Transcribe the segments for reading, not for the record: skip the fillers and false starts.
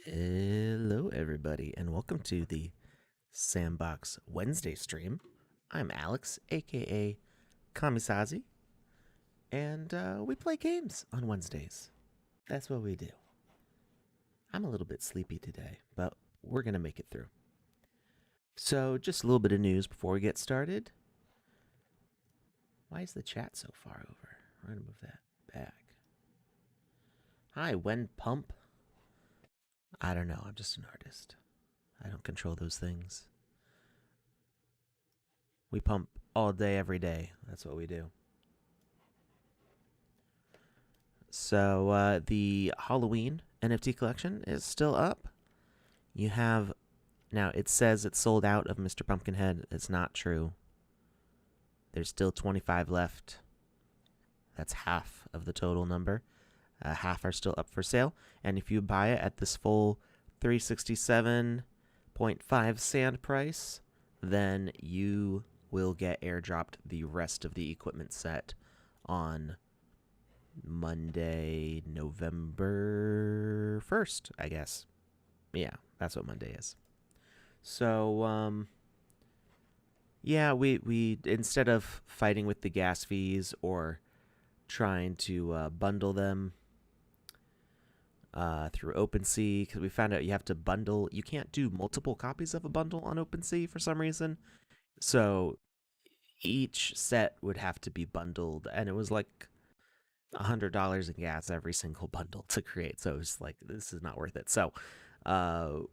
Hello, everybody, and welcome to the Sandbox Wednesday stream. I'm Alex, aka Kamisazi, and we play games on Wednesdays. That's what we do. I'm a little bit sleepy today, but we're going to make it through. So, just a little bit of news before we get started. Why is the chat so far over? We're going to move that back. Hi, When Pump. I don't know, I'm just an artist. I don't control those things. We pump all day, every day. That's what we do. So the Halloween NFT collection is still up. You have now. It says it's sold out of Mr. Pumpkinhead. It's not true. There's still 25 left. That's half of the total number. Half are still up for sale. And if you buy it at this full 367.5 sand price, then you will get airdropped the rest of the equipment set on Monday, November 1st, I guess. Yeah, that's what Monday is. So, yeah, we instead of fighting with the gas fees or trying to bundle them through OpenSea, because we found out you have to bundle. You can't do multiple copies of a bundle on OpenSea for some reason. So each set would have to be bundled, and it was like $100 in gas every single bundle to create. So it's like, this is not worth it. So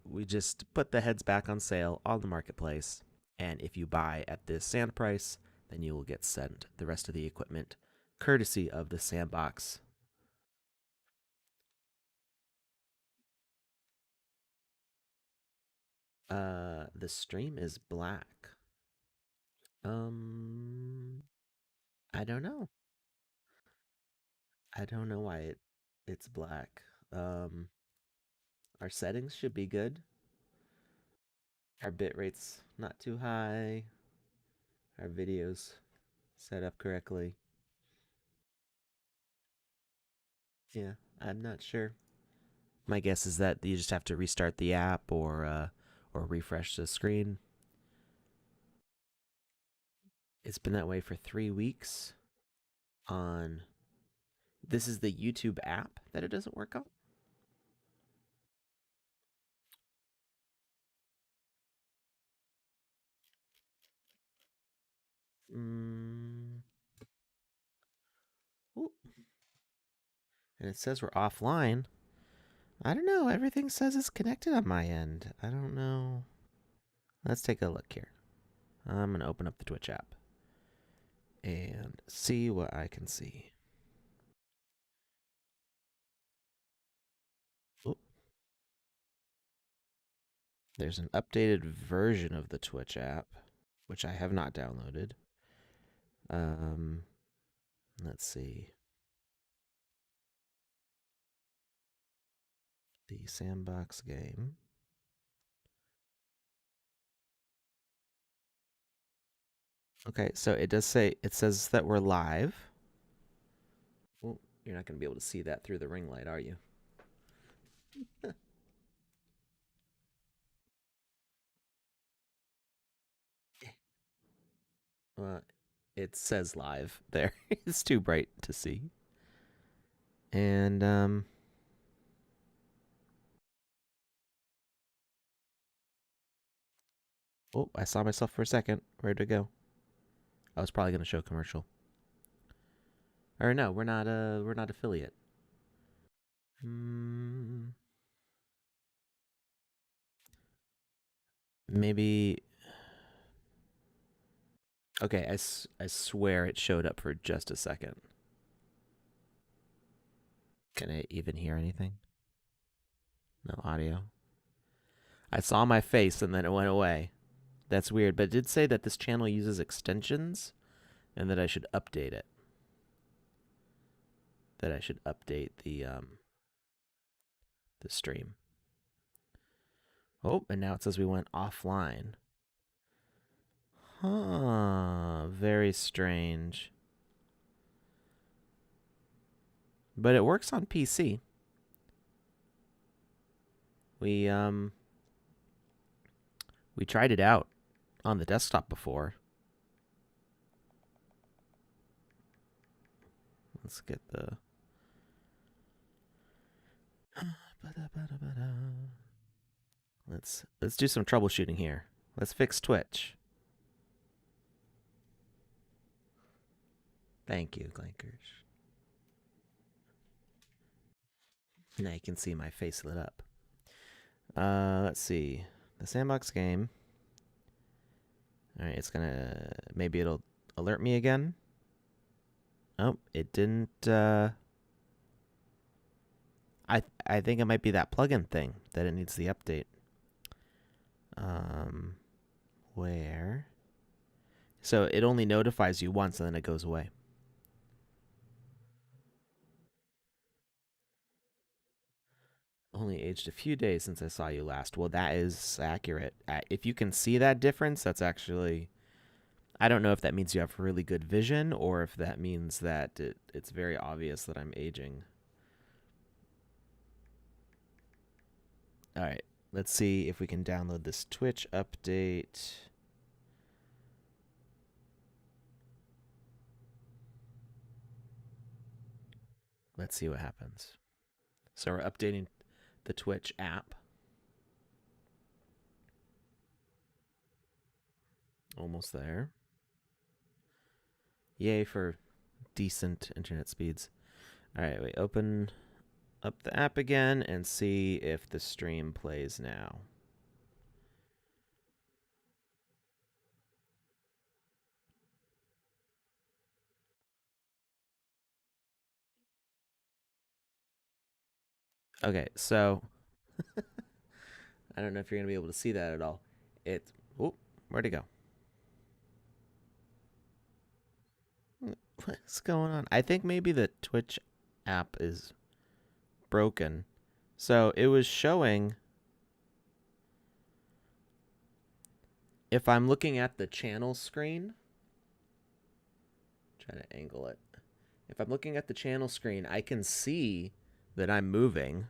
we just put the heads back on sale on the marketplace. And if you buy at this sand price, then you will get sent the rest of the equipment courtesy of the Sandbox. The stream is black. Um, I don't know. I don't know why it's black. Um, our settings should be good. Our bit rate's not too high. Our videos set up correctly. Yeah, I'm not sure. My guess is that you just have to restart the app or refresh the screen. It's been that way for 3 weeks. On this is the YouTube app that it doesn't work on. Mm. Ooh. And it says we're offline. I don't know. Everything says it's connected on my end. I don't know. Let's take a look here. I'm going to open up the Twitch app and see what I can see. Ooh. There's an updated version of the Twitch app, which I have not downloaded. Um, let's see. The Sandbox game. Okay, so it does say, it says that we're live. Well, you're not going to be able to see that through the ring light, are you? uh, it says live there. It's too bright to see. And, oh, I saw myself for a second. Where'd it go? I was probably going to show a commercial. Or no, we're not affiliate. Maybe. Okay, I swear it showed up for just a second. Can I even hear anything? No audio. I saw my face and then it went away. That's weird, but it did say that this channel uses extensions and that I should update it. That I should update the stream. Oh, and now it says we went offline. Huh, very strange. But it works on PC. We um we tried it out on the desktop before. Let's get the let's do some troubleshooting here. Let's fix Twitch. Thank you, Glankers. Now you can see my face lit up. Let's see. The Sandbox game. All right, it's gonna maybe it'll alert me again. Oh, it didn't. I think it might be that plugin thing that it needs the update. Um, where? So it only notifies you once and then it goes away. Only aged a few days since I saw you last. Well, that is accurate. If you can see that difference, that's actually. I don't know if that means you have really good vision or if that means that it's very obvious that I'm aging. All right, let's see if we can download this Twitch update. Let's see what happens. So we're updating the Twitch app. Almost there. Yay for decent internet speeds. All right, we open up the app again and see if the stream plays now. Okay, so I don't know if you're going to be able to see that at all. Where'd it go? What's going on? I think maybe the Twitch app is broken. So it was showing, if I'm looking at the channel screen, try to angle it. If I'm looking at the channel screen, I can see that I'm moving.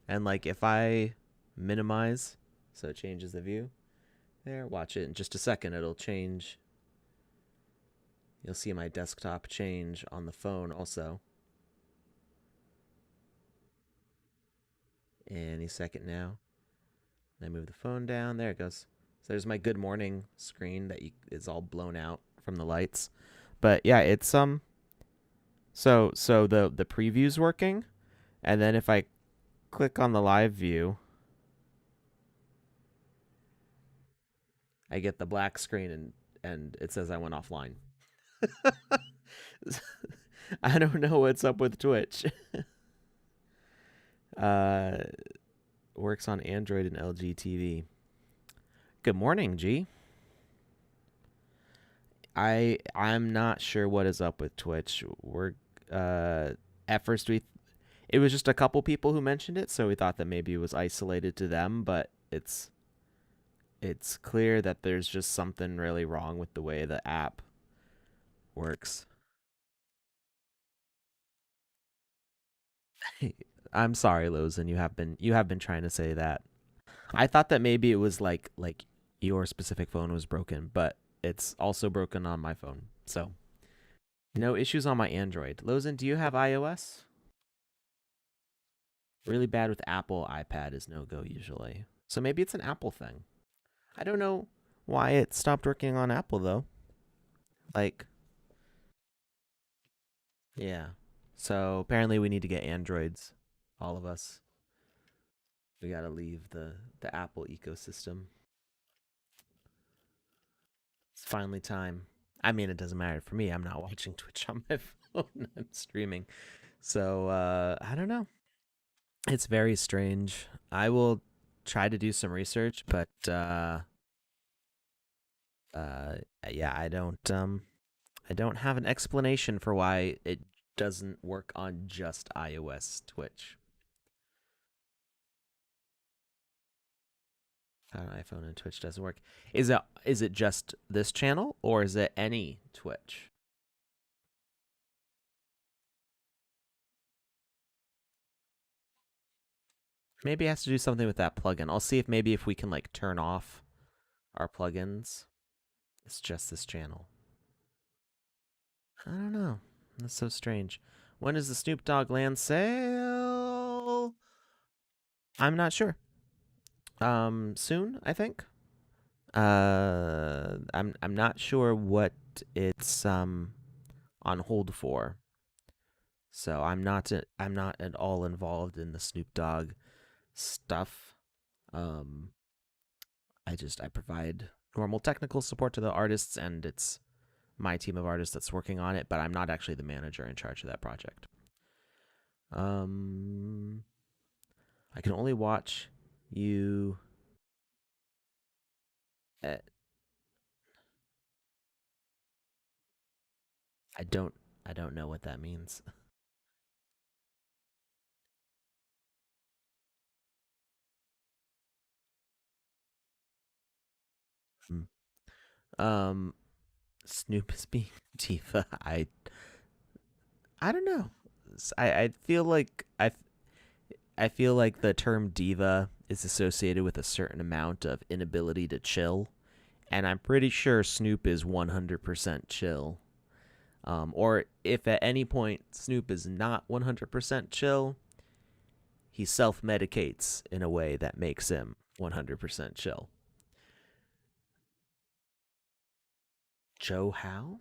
And like if I minimize, so it changes the view. There, watch it in just a second. It'll change. You'll see my desktop change on the phone also. Any second now. I move the phone down. There it goes. So there's my good morning screen that is all blown out from the lights. But yeah, it's so the preview's working, and then if I click on the live view, I get the black screen and it says I went offline. I don't know what's up with Twitch. Works on Android and LG TV. Good morning, G. I'm not sure what is up with Twitch. We're at first it was just a couple people who mentioned it, so we thought that maybe it was isolated to them, but it's clear that there's just something really wrong with the way the app works. I'm sorry, Lozen. You have been trying to say that. I thought that maybe it was like your specific phone was broken, but it's also broken on my phone. So no issues on my Android. Lozen, do you have iOS? Really bad with Apple. iPad is no go usually. So maybe it's an Apple thing. I don't know why it stopped working on Apple though. Like, yeah. So apparently we need to get Androids, all of us. We got to leave the Apple ecosystem. It's finally time. I mean, it doesn't matter for me. I'm not watching Twitch on my phone. I'm streaming. So, I don't know. It's very strange. I will try to do some research, but uh yeah, I don't have an explanation for why it doesn't work on just iOS Twitch. On iPhone and Twitch doesn't work. Is it just this channel or is it any Twitch? Maybe it has to do something with that plugin. I'll see if maybe if we can like turn off our plugins. It's just this channel. I don't know. That's so strange. When is the Snoop Dogg land sale? I'm not sure. Soon, I think. I'm not sure what it's on hold for. So I'm not at all involved in the Snoop Dogg stuff. Um, I provide normal technical support to the artists, and it's my team of artists that's working on it. But I'm not actually the manager in charge of that project. Um, I can only watch you. At, I don't I don't know what that means. um, Snoop is being Tifa. I don't know. I feel like I feel like the term diva is associated with a certain amount of inability to chill, and I'm pretty sure Snoop is 100% chill. Or if at any point Snoop is not 100% chill, he self medicates in a way that makes him 100% chill. Joe How?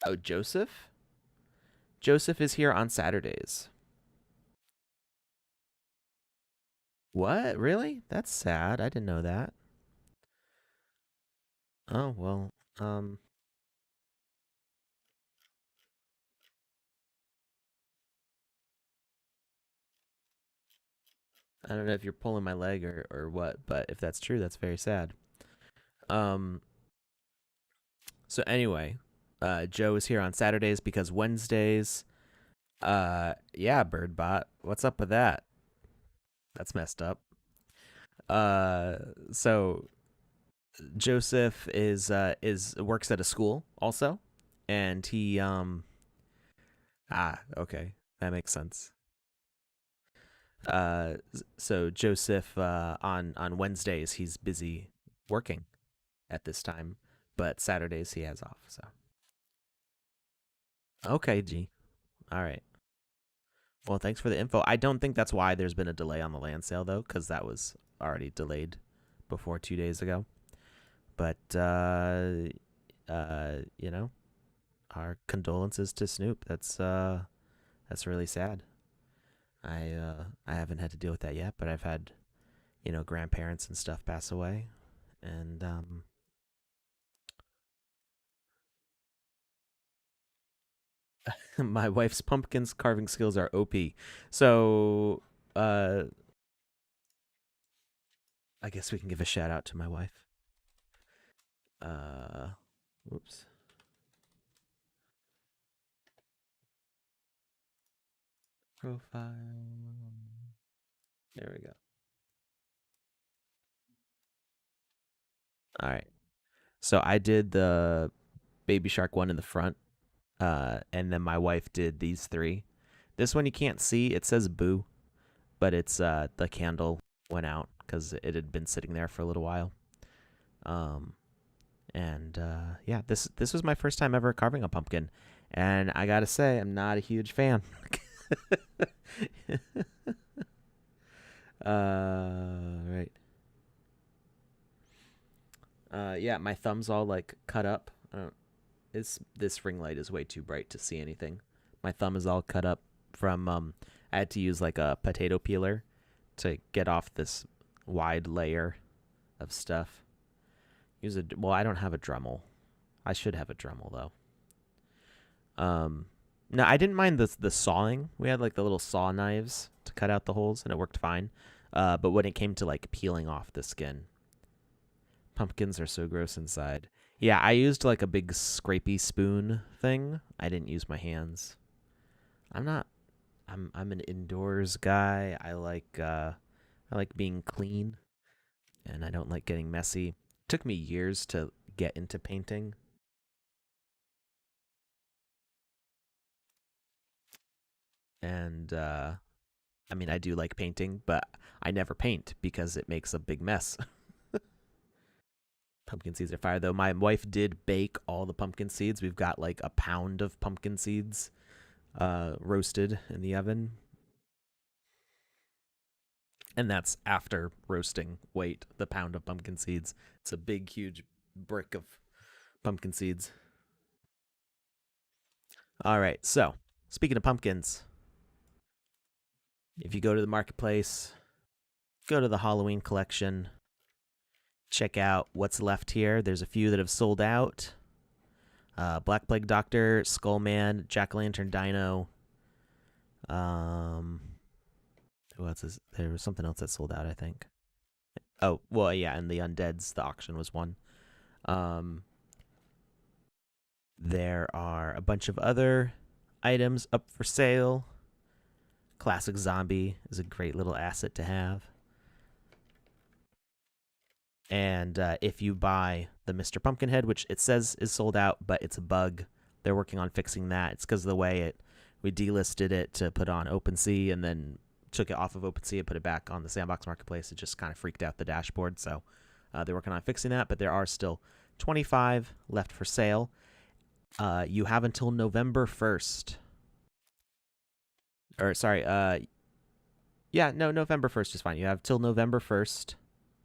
Oh, Joseph? Joseph is here on Saturdays. What? Really? That's sad. I didn't know that. Oh, well, um, I don't know if you're pulling my leg or what, but if that's true, that's very sad. Um, so anyway, Joe is here on Saturdays because Wednesdays, yeah, Birdbot, what's up with that? That's messed up. Uh, so Joseph is works at a school also, and he okay, that makes sense. So Joseph on Wednesdays he's busy working at this time, but Saturdays he has off. So okay, G. All right. Well, thanks for the info. I don't think that's why there's been a delay on the land sale though, because that was already delayed before 2 days ago. But you know, our condolences to Snoop. That's really sad. I haven't had to deal with that yet, but I've had grandparents and stuff pass away, and my wife's pumpkins carving skills are OP. So uh, I guess we can give a shout out to my wife. Uh, whoops. Profile. There we go. All right. So I did the baby shark one in the front, and then my wife did these three. This one you can't see. It says boo, but it's the candle went out because it had been sitting there for a little while. Um, and yeah, this was my first time ever carving a pumpkin, and I gotta say I'm not a huge fan. Right. Yeah, my thumb's all like cut up. I don't. This ring light is way too bright to see anything. My thumb is all cut up from I had to use like a potato peeler to get off this wide layer of stuff. Use a well, I don't have a Dremel. I should have a Dremel though. No, I didn't mind the sawing. We had like the little saw knives to cut out the holes, and it worked fine. But when it came to like peeling off the skin, pumpkins are so gross inside. Yeah, I used like a big scrapey spoon thing. I didn't use my hands. I'm not. I'm an indoors guy. I like being clean, and I don't like getting messy. It took me years to get into painting, and I mean, I do like painting, but I never paint because it makes a big mess. Pumpkin seeds are fire, though. My wife did bake all the pumpkin seeds. We've got like a pound of pumpkin seeds roasted in the oven. And that's after roasting weight, the pound of pumpkin seeds. It's a big, huge brick of pumpkin seeds. All right, so speaking of pumpkins, if you go to the marketplace, go to the Halloween collection, check out what's left here. There's a few that have sold out. Black Plague Doctor, Skullman, Jack-o'-lantern Dino. Who else is there? Was something else that sold out, I think. Oh, well, yeah, and the Undeads, the auction was one. Um, there are a bunch of other items up for sale. Classic Zombie is a great little asset to have. And if you buy the Mr. Pumpkinhead, which it says is sold out, but it's a bug, they're working on fixing that. It's because of the way we delisted it to put on OpenSea and then took it off of OpenSea and put it back on the Sandbox Marketplace. It just kind of freaked out the dashboard. So they're working on fixing that, but there are still 25 left for sale. You have until November 1st. Or, sorry, yeah, no, November 1st is fine. You have till November 1st,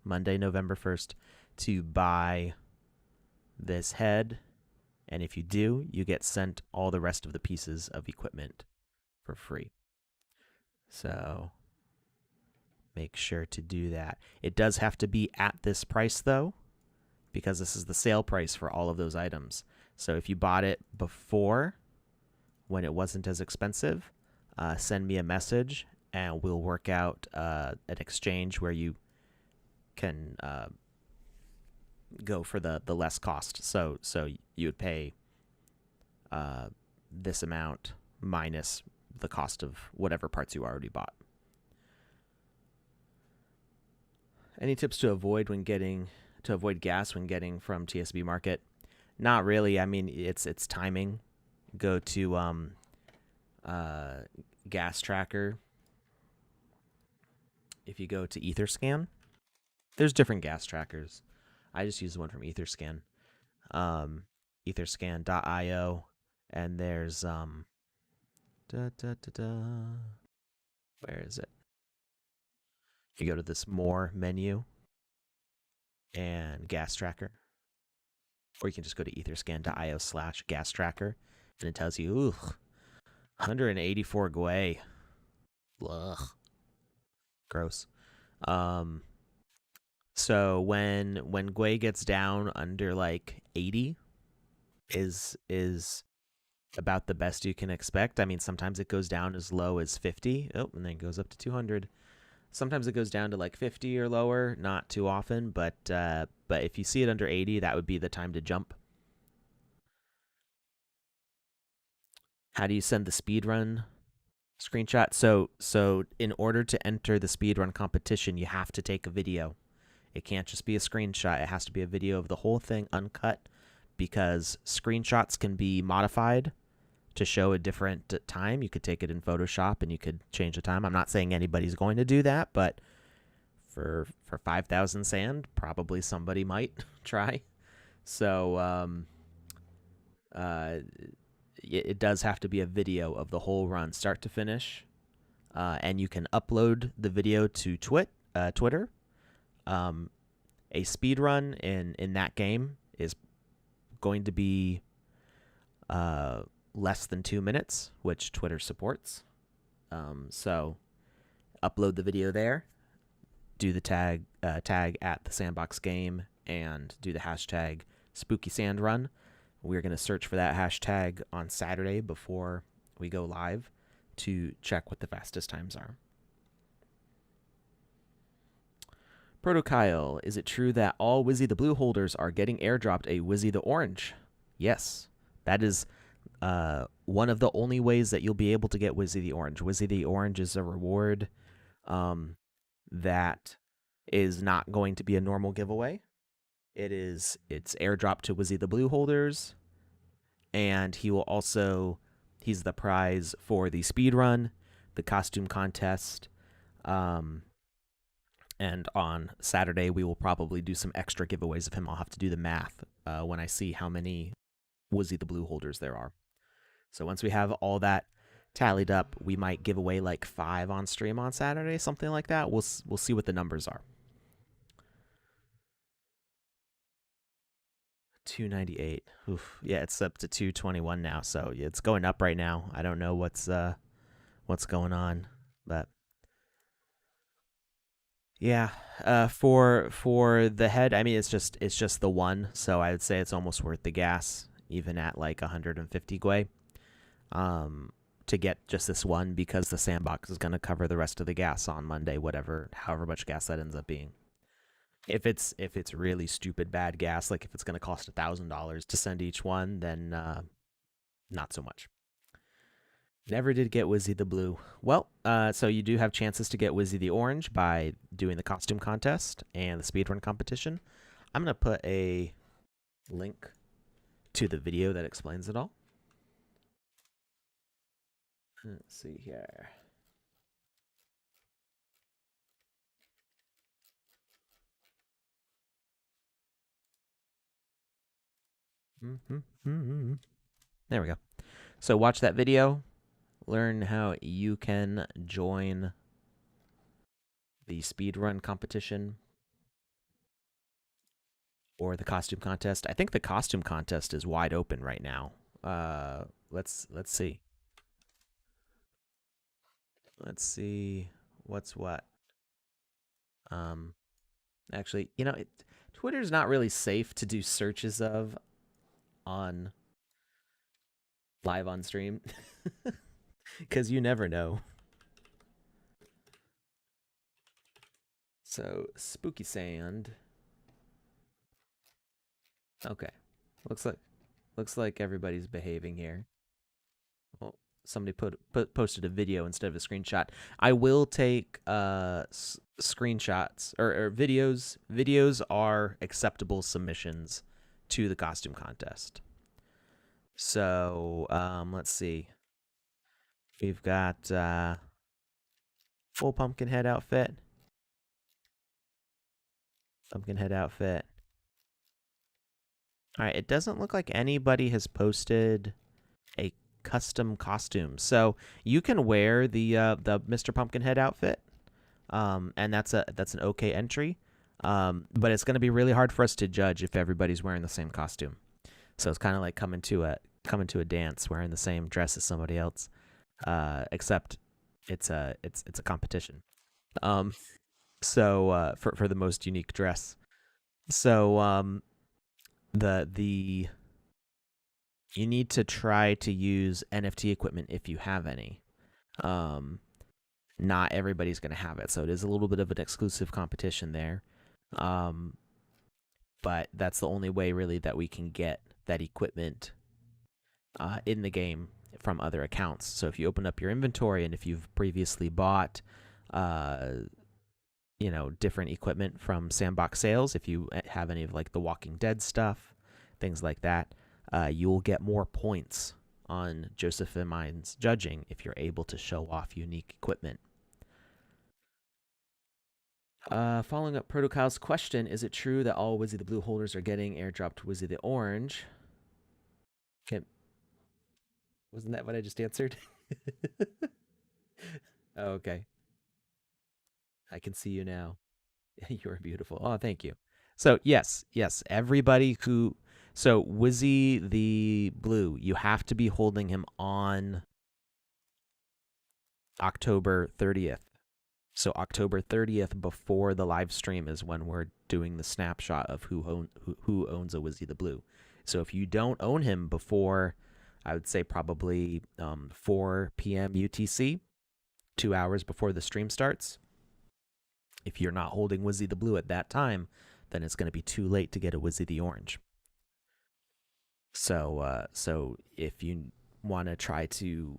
Monday, November 1st, to buy this head. And if you do, you get sent all the rest of the pieces of equipment for free. So make sure to do that. It does have to be at this price, though, because this is the sale price for all of those items. So if you bought it before, when it wasn't as expensive, send me a message and we'll work out an exchange where you can go for the less cost. So you would pay this amount minus the cost of whatever parts you already bought. Any tips to avoid gas when getting from TSB Market? Not really. I mean, it's timing. Go to Gas Tracker. If you go to Etherscan, there's different gas trackers. I just use the one from Etherscan. Etherscan.io, and there's where is it? You go to this more menu and gas tracker, or you can just go to etherscan.io/gas tracker, and it tells you, ooh, 184 Gwei. Ugh. Gross. So when Gwei gets down under like 80 is about the best you can expect. I mean, sometimes it goes down as low as 50. Oh, and then it goes up to 200. Sometimes it goes down to like 50 or lower, not too often, but if you see it under 80, that would be the time to jump. How do you send the speedrun screenshot? So in order to enter the speedrun competition, you have to take a video. It can't just be a screenshot. It has to be a video of the whole thing uncut, because screenshots can be modified to show a different time. You could take it in Photoshop and you could change the time. I'm not saying anybody's going to do that, but for 5,000 sand, probably somebody might try. So it does have to be a video of the whole run, start to finish. And you can upload the video to Twitter. A speed run in that game is going to be less than 2 minutes, which Twitter supports. So upload the video there, do the tag at the Sandbox Game, and do the hashtag Spooky Sand Run. We're going to search for that hashtag on Saturday before we go live to check what the fastest times are. Proto Kyle, is it true that all Wizzy the Blue holders are getting airdropped a Wizzy the Orange? Yes, that is one of the only ways that you'll be able to get Wizzy the Orange. Wizzy the Orange is a reward that is not going to be a normal giveaway. It's airdropped to Wizzy the Blue holders, and he's the prize for the speed run. the costume contest. Um, and on Saturday, we will probably do some extra giveaways of him. I'll have to do the math when I see how many Wizzy the Blue holders there are. So once we have all that tallied up, we might give away like 5 on stream on Saturday, something like that. We'll see what the numbers are. 298. Oof. Yeah, it's up to 221 now, so it's going up right now. I don't know what's going on, but yeah. For the head, I mean, it's just the one, so I would say it's almost worth the gas, even at like 150 Gwei, to get just this one, because the sandbox is going to cover the rest of the gas on Monday, however much gas that ends up being. If it's really stupid bad gas, like if it's going to cost $1,000 to send each one, then not so much. Never did get Wizzy the Blue. Well, so you do have chances to get Wizzy the Orange by doing the costume contest and the speedrun competition. I'm going to put a link to the video that explains it all. Let's see here. There we go. So watch that video. Learn how you can join the speedrun competition or the costume contest. I think the costume contest is wide open right now. Let's see. Let's see what's what. Actually, Twitter's not really safe to do searches of on live on stream because you never know. So spooky sand. Okay, looks like everybody's behaving here. Well, somebody posted a video instead of a screenshot. I will take screenshots or videos. Videos are acceptable submissions to the costume contest. So let's see. We've got full pumpkin head outfit. Pumpkin head outfit. All right, it doesn't look like anybody has posted a custom costume. So you can wear the Mr. Pumpkinhead outfit, and that's an okay entry. But it's going to be really hard for us to judge if everybody's wearing the same costume. So it's kind of like coming to a dance wearing the same dress as somebody else, except it's a competition. So for the most unique dress. So the you need to try to use NFT equipment if you have any. Not everybody's going to have it, so it is a little bit of an exclusive competition there. But that's the only way really that we can get that equipment in the game from other accounts. So if you open up your inventory and if you've previously bought different equipment from Sandbox sales, if you have any of like the Walking Dead stuff, things like that, you'll get more points on Joseph and mine's judging if you're able to show off unique equipment. Following up Protocol's question, is it true that all Wizzy the Blue holders are getting airdropped Wizzy the Orange? Okay. Wasn't that what I just answered? Oh, okay. I can see you now. You're beautiful. Oh, thank you. So yes, everybody who... So Wizzy the Blue, you have to be holding him on October 30th. So October 30th, before the live stream, is when we're doing the snapshot of who owns a Wizzy the Blue. So if you don't own him before, I would say probably 4 p.m. UTC, 2 hours before the stream starts. If you're not holding Wizzy the Blue at that time, then it's going to be too late to get a Wizzy the Orange. So if you want to try to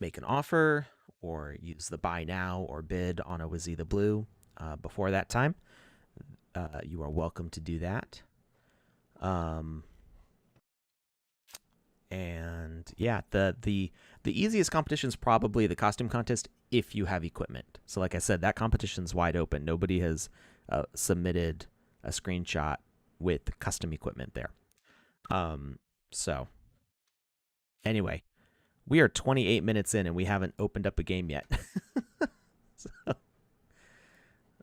make an offer or use the buy now or bid on a Wizzy the Blue before that time, you are welcome to do that. And yeah, the easiest competition is probably the costume contest if you have equipment. So like I said, that competition's wide open. Nobody has submitted a screenshot with custom equipment there. So anyway, we are 28 minutes in and we haven't opened up a game yet. So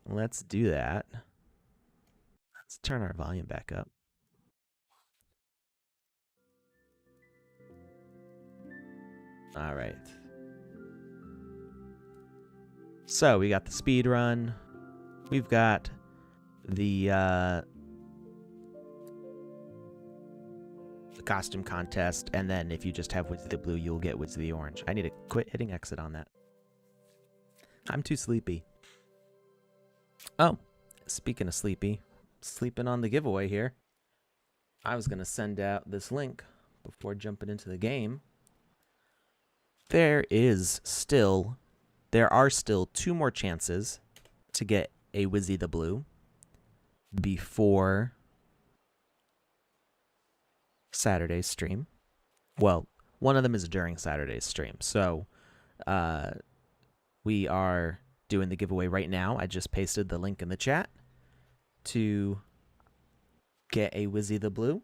let's do that. Let's turn our volume back up. All right. So we got the speed run. We've got the costume contest, and then if you just have Wizzy the Blue, you'll get Wizzy the Orange. I need to quit hitting exit on that. I'm too sleepy. Oh, speaking of sleepy, sleeping on the giveaway here. I was going to send out this link before jumping into the game. There are still 2 more chances to get a Wizzy the Blue before Saturday's stream. Well, one of them is during Saturday's stream. So we are doing the giveaway right now. I just pasted the link in the chat to get a Wizzy the Blue.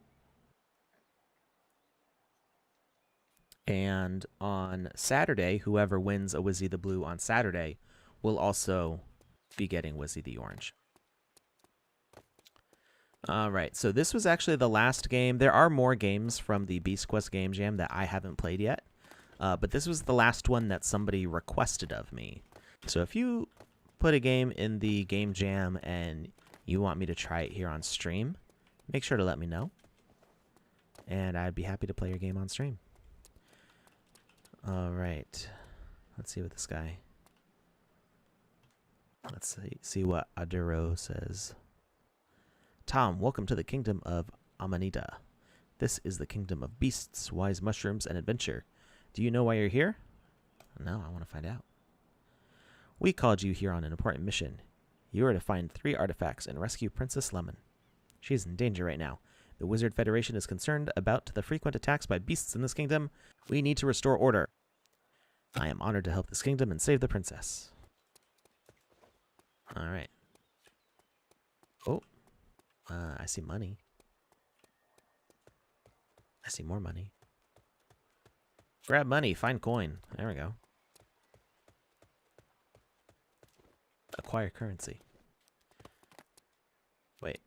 And on Saturday, whoever wins a Wizzy the Blue on Saturday will also be getting Wizzy the Orange. All right, so this was actually the last game. There are more games from the Beast Quest Game Jam that I haven't played yet, but this was the last one that somebody requested of me. So if you put a game in the Game Jam and you want me to try it here on stream, make sure to let me know, and I'd be happy to play your game on stream. All right, let's see what this guy... Let's see what Aduro says. Tom, welcome to the kingdom of Amanita. This is the kingdom of beasts, wise mushrooms, and adventure. Do you know why you're here? No, I want to find out. We called you here on an important mission. You are to find 3 artifacts and rescue Princess Lemon. She is in danger right now. The Wizard Federation is concerned about the frequent attacks by beasts in this kingdom. We need to restore order. I am honored to help this kingdom and save the princess. All right. Oh. I see money. I see more money. Grab money, find coin. There we go. Acquire currency. Wait.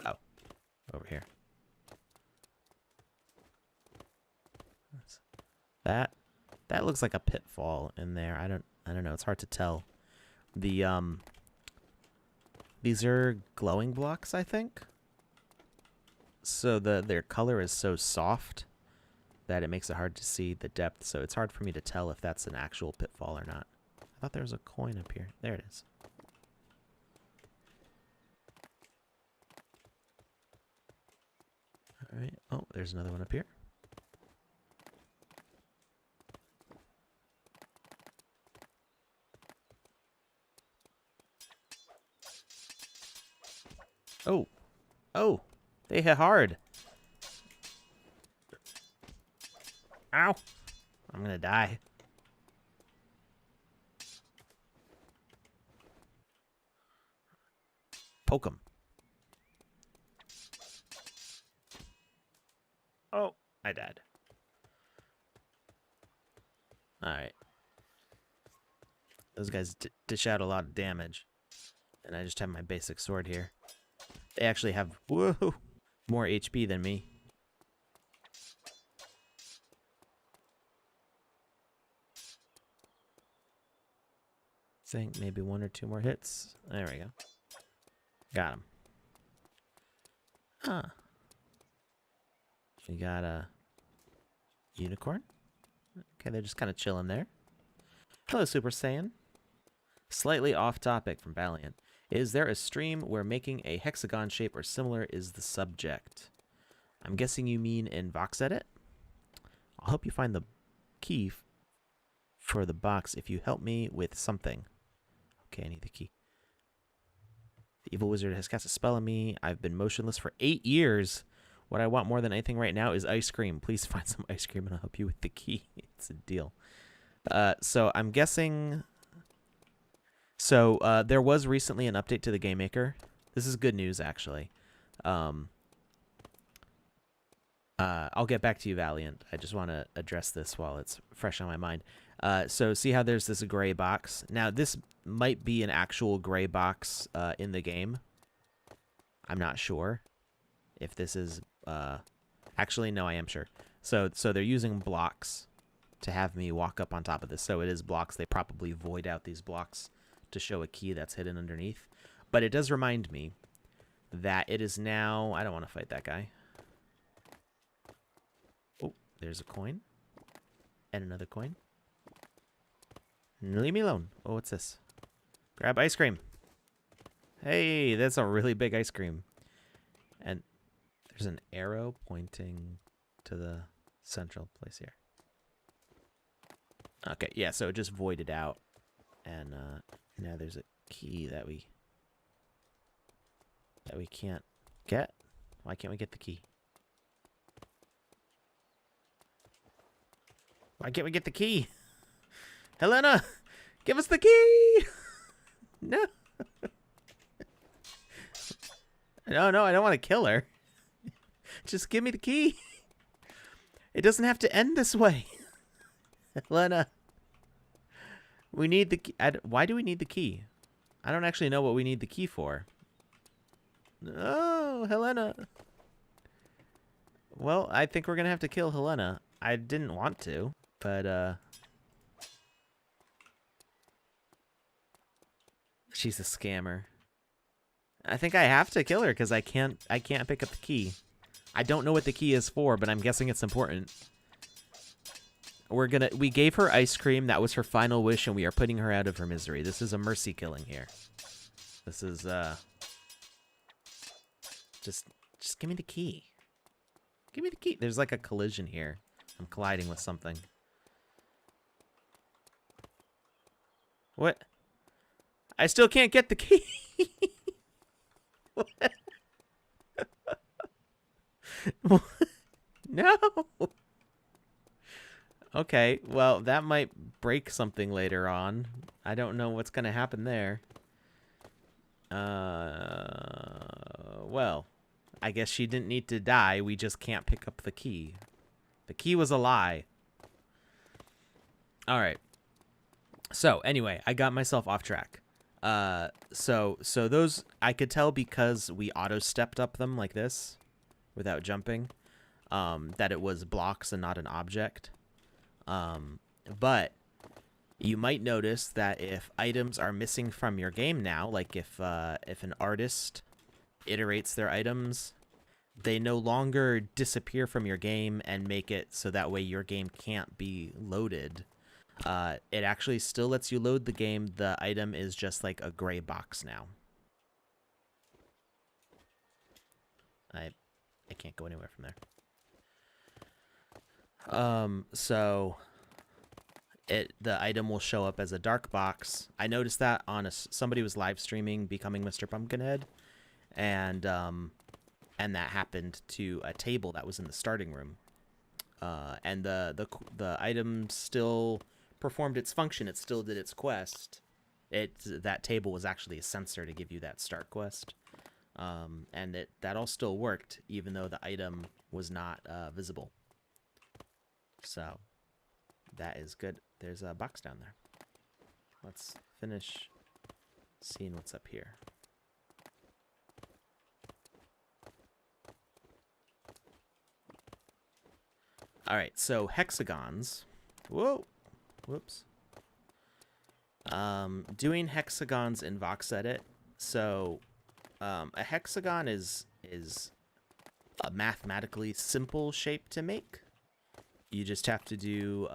Oh. Over here. That looks like a pitfall in there. I don't know. It's hard to tell. The these are glowing blocks, I think. So their color is so soft that it makes it hard to see the depth. So it's hard for me to tell if that's an actual pitfall or not. I thought there was a coin up here. There it is. All right. Oh, there's another one up here. Oh. Oh. They hit hard. Ow. I'm gonna die. Poke him. Oh, I died. Alright. Those guys dish out a lot of damage. And I just have my basic sword here. They actually have, whoa, more HP than me. I think maybe 1 or 2 more hits. There we go. Got him. Huh. We got a unicorn. Okay, they're just kind of chilling there. Hello, Super Saiyan. Slightly off topic from Valiant. Is there a stream where making a hexagon shape or similar is the subject? I'm guessing you mean in VoxEdit? I'll help you find the key for the box if you help me with something. Okay, I need the key. The evil wizard has cast a spell on me. I've been motionless for 8 years. What I want more than anything right now is ice cream. Please find some ice cream and I'll help you with the key. It's a deal. So I'm guessing... So there was recently an update to the GameMaker. This is good news, actually. I'll get back to you, Valiant. I just want to address this while it's fresh on my mind. So see how there's this gray box? Now, this might be an actual gray box in the game. I'm not sure if this is... Actually, no, I am sure. So they're using blocks to have me walk up on top of this. So it is blocks. They probably void out these blocks to show a key that's hidden underneath. But it does remind me that it is now... I don't want to fight that guy. Oh, there's a coin. And another coin. Leave me alone. Oh, what's this? Grab ice cream. Hey, that's a really big ice cream. And there's an arrow pointing to the central place here. Okay, yeah, so it just voided out. And now there's a key that we can't get. Why can't we get the key? Why can't we get the key? Helena, give us the key! No. No, I don't want to kill her. Just give me the key. It doesn't have to end this way. Helena. We need the key. Why do we need the key? I don't actually know what we need the key for. Oh, Helena. Well, I think we're going to have to kill Helena. I didn't want to, but she's a scammer. I think I have to kill her because I can't pick up the key. I don't know what the key is for, but I'm guessing it's important. We gave her ice cream. That was her final wish, and we are putting her out of her misery. This is a mercy killing here. This is just give me the key. Give me the key. There's like a collision here. I'm colliding with something. What? I still can't get the key. What? No. Okay, well, that might break something later on. I don't know what's going to happen there. Well, I guess she didn't need to die. We just can't pick up the key. The key was a lie. All right. So, anyway, I got myself off track. So those, I could tell because we auto-stepped up them like this without jumping, that it was blocks and not an object. But you might notice that if items are missing from your game now, like if an artist iterates their items, they no longer disappear from your game and make it so that way your game can't be loaded. It actually still lets you load the game. The item is just like a gray box now. I can't go anywhere from there. So the item will show up as a dark box. I noticed that on somebody was live streaming Becoming Mr. Pumpkinhead, and that happened to a table that was in the starting room. And the item still performed its function. It still did its quest. That table was actually a sensor to give you that start quest. And that all still worked, even though the item was not visible. So that is good. There's a box down there. Let's finish seeing what's up here. All right, so hexagons. Whoa. Whoops. Doing hexagons in VoxEdit. So a hexagon is a mathematically simple shape to make. You just have to do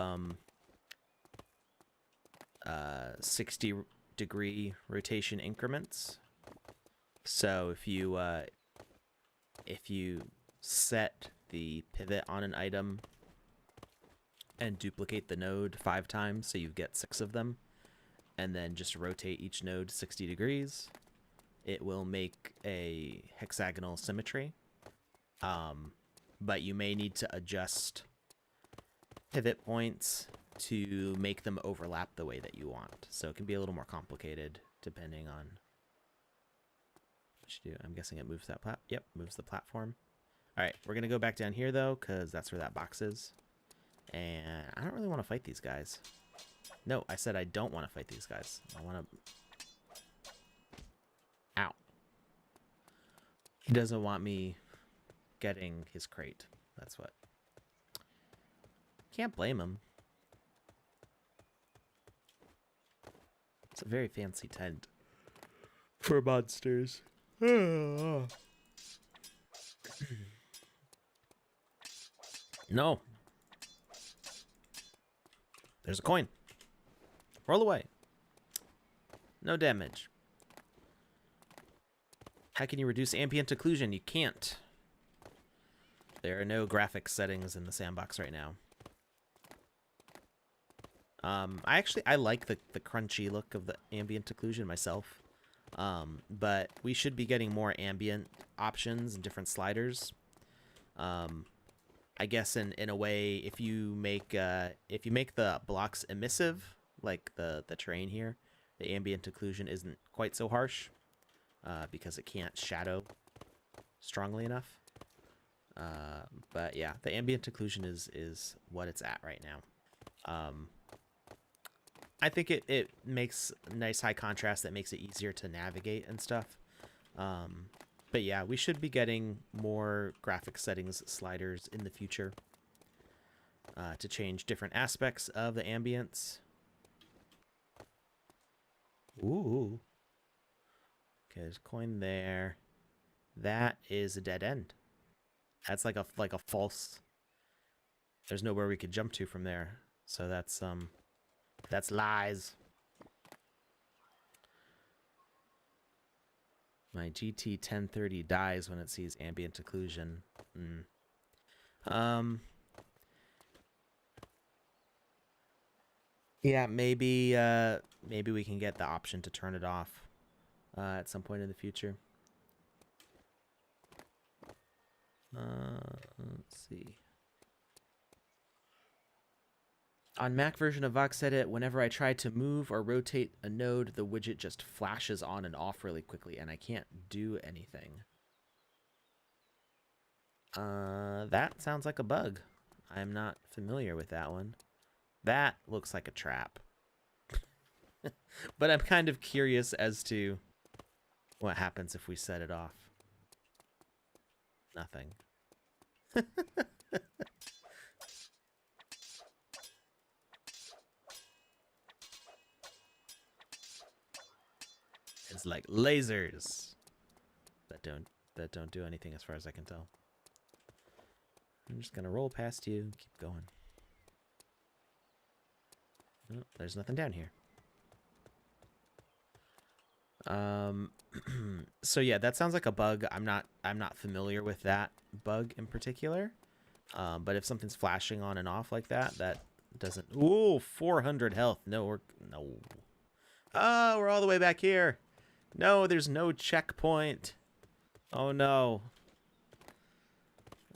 60-degree rotation increments. So if you set the pivot on an item and duplicate the node 5 times, so you get 6 of them, and then just rotate each node 60 degrees, it will make a hexagonal symmetry. but you may need to adjust pivot points to make them overlap the way that you want. So it can be a little more complicated depending on what you do. I'm guessing it moves that moves the platform. All right, we're gonna go back down here though, because that's where that box is. And I don't really want to fight these guys. No, I said I don't want to fight these guys. I want to... Ow. He doesn't want me getting his crate. That's what. Can't blame him. It's a very fancy tent for monsters. No. There's a coin. Roll away. No damage. How can you reduce ambient occlusion? You can't. There are no graphics settings in the sandbox right now. I like the crunchy look of the ambient occlusion myself. But we should be getting more ambient options and different sliders. I guess in a way, if you make the blocks emissive, like the terrain here, the ambient occlusion isn't quite so harsh, because it can't shadow strongly enough. But yeah, the ambient occlusion is what it's at right now. I think it makes nice high contrast that makes it easier to navigate and stuff. But yeah, we should be getting more graphic settings sliders in the future to change different aspects of the ambience. Ooh. Okay, there's a coin there. That is a dead end. That's like a false... There's nowhere we could jump to from there. So that's lies. My GT 1030 dies when it sees ambient occlusion. Yeah, maybe we can get the option to turn it off at some point in the future. Let's see. On Mac version of VoxEdit, whenever I try to move or rotate a node, the widget just flashes on and off really quickly, and I can't do anything. That sounds like a bug. I'm not familiar with that one. That looks like a trap. But I'm kind of curious as to what happens if we set it off. Nothing. It's like lasers that don't do anything as far as I can tell. I'm just gonna roll past you, keep going. Oh, there's nothing down here. So yeah, that sounds like a bug. I'm not familiar with that bug in particular. But if something's flashing on and off like that, that doesn't... Ooh, 400 health. No. Oh, we're all the way back here. No, there's no checkpoint. Oh no.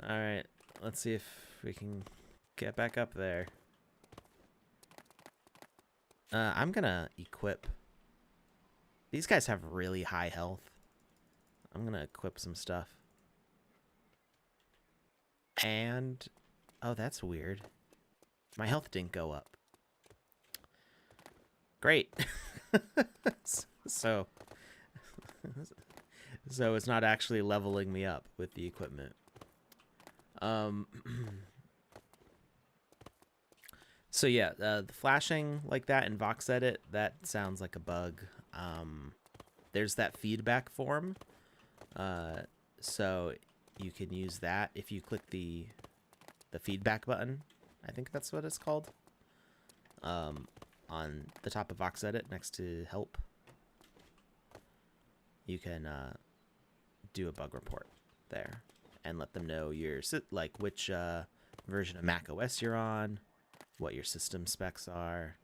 All right, let's see if we can get back up there. I'm gonna equip. These guys have really high health. I'm gonna equip some stuff. And, oh, that's weird. My health didn't go up. Great. So it's not actually leveling me up with the equipment. So yeah, the flashing like that in VoxEdit, that sounds like a bug. There's that feedback form. So you can use that if you click the feedback button. I think that's what it's called. On the top of VoxEdit next to help. You can do a bug report there and let them know your which version of Mac OS you're on, what your system specs are,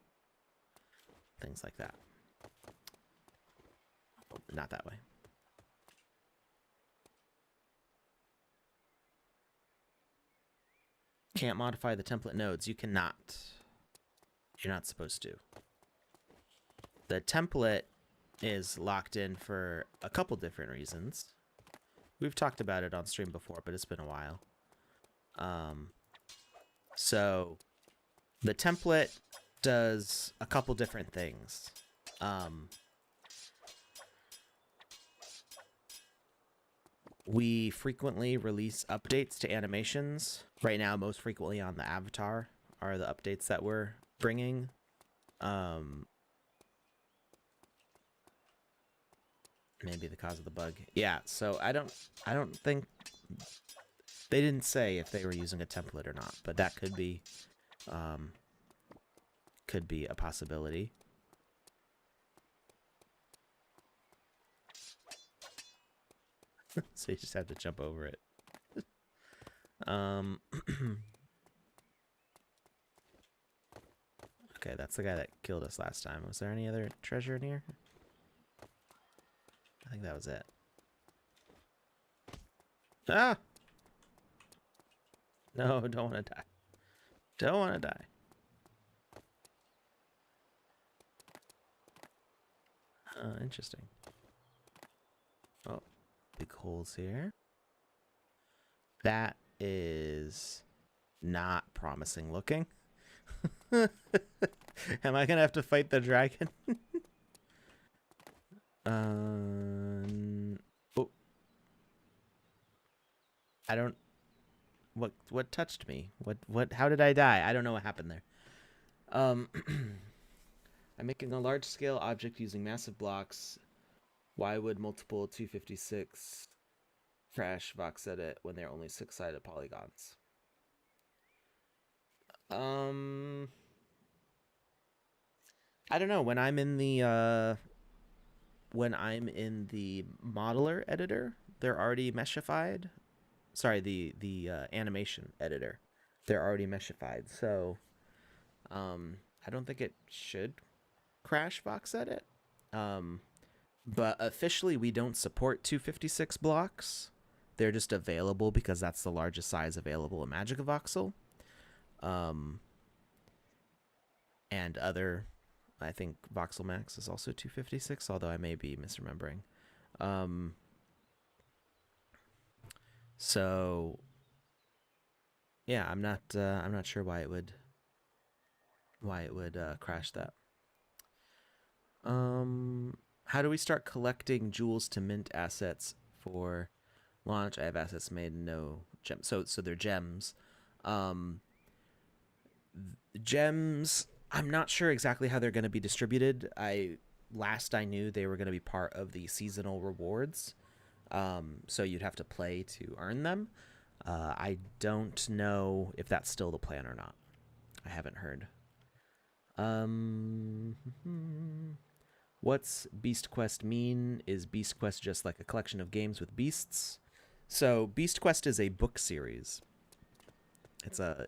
things like that. Oh, not that way. Can't modify the template nodes. You cannot. You're not supposed to. The template is locked in for a couple different reasons. We've talked about it on stream before, but it's been a while. So the template does a couple different things. We frequently release updates to animations. Right now, most frequently on the avatar are the updates that we're bringing. Maybe the cause of the bug. Yeah, so I don't think they didn't say if they were using a template or not, but that could be a possibility. So you just have to jump over it. Okay, that's the guy that killed us last time. Was there any other treasure in here? I think that was it. Ah! No, don't want to die. Don't want to die. Interesting. Oh, big holes here. That is not promising looking. Am I gonna have to fight the dragon? Oh, I don't. What touched me? What? How did I die? I don't know what happened there. I'm making a large-scale object using massive blocks. Why would multiple 256 crash vox edit when they're only 6-sided polygons? I don't know. When I'm in the modeler editor, they're already meshified. Sorry, the animation editor, they're already meshified. So, I don't think it should crash vox edit. But officially, we don't support 256 blocks. They're just available because that's the largest size available in Magic Voxel. And other, I think Voxel Max is also 256, although I may be misremembering. So yeah, I'm not sure why it would crash that. How do we start collecting jewels to mint assets for launch? I have assets made, no gems. So they're gems. Gems, I'm not sure exactly how they're going to be distributed. Last I knew they were going to be part of the seasonal rewards. So you'd have to play to earn them. I don't know if that's still the plan or not. I haven't heard. What's Beast Quest mean? Is Beast Quest just like a collection of games with beasts? So Beast Quest is a book series. It's a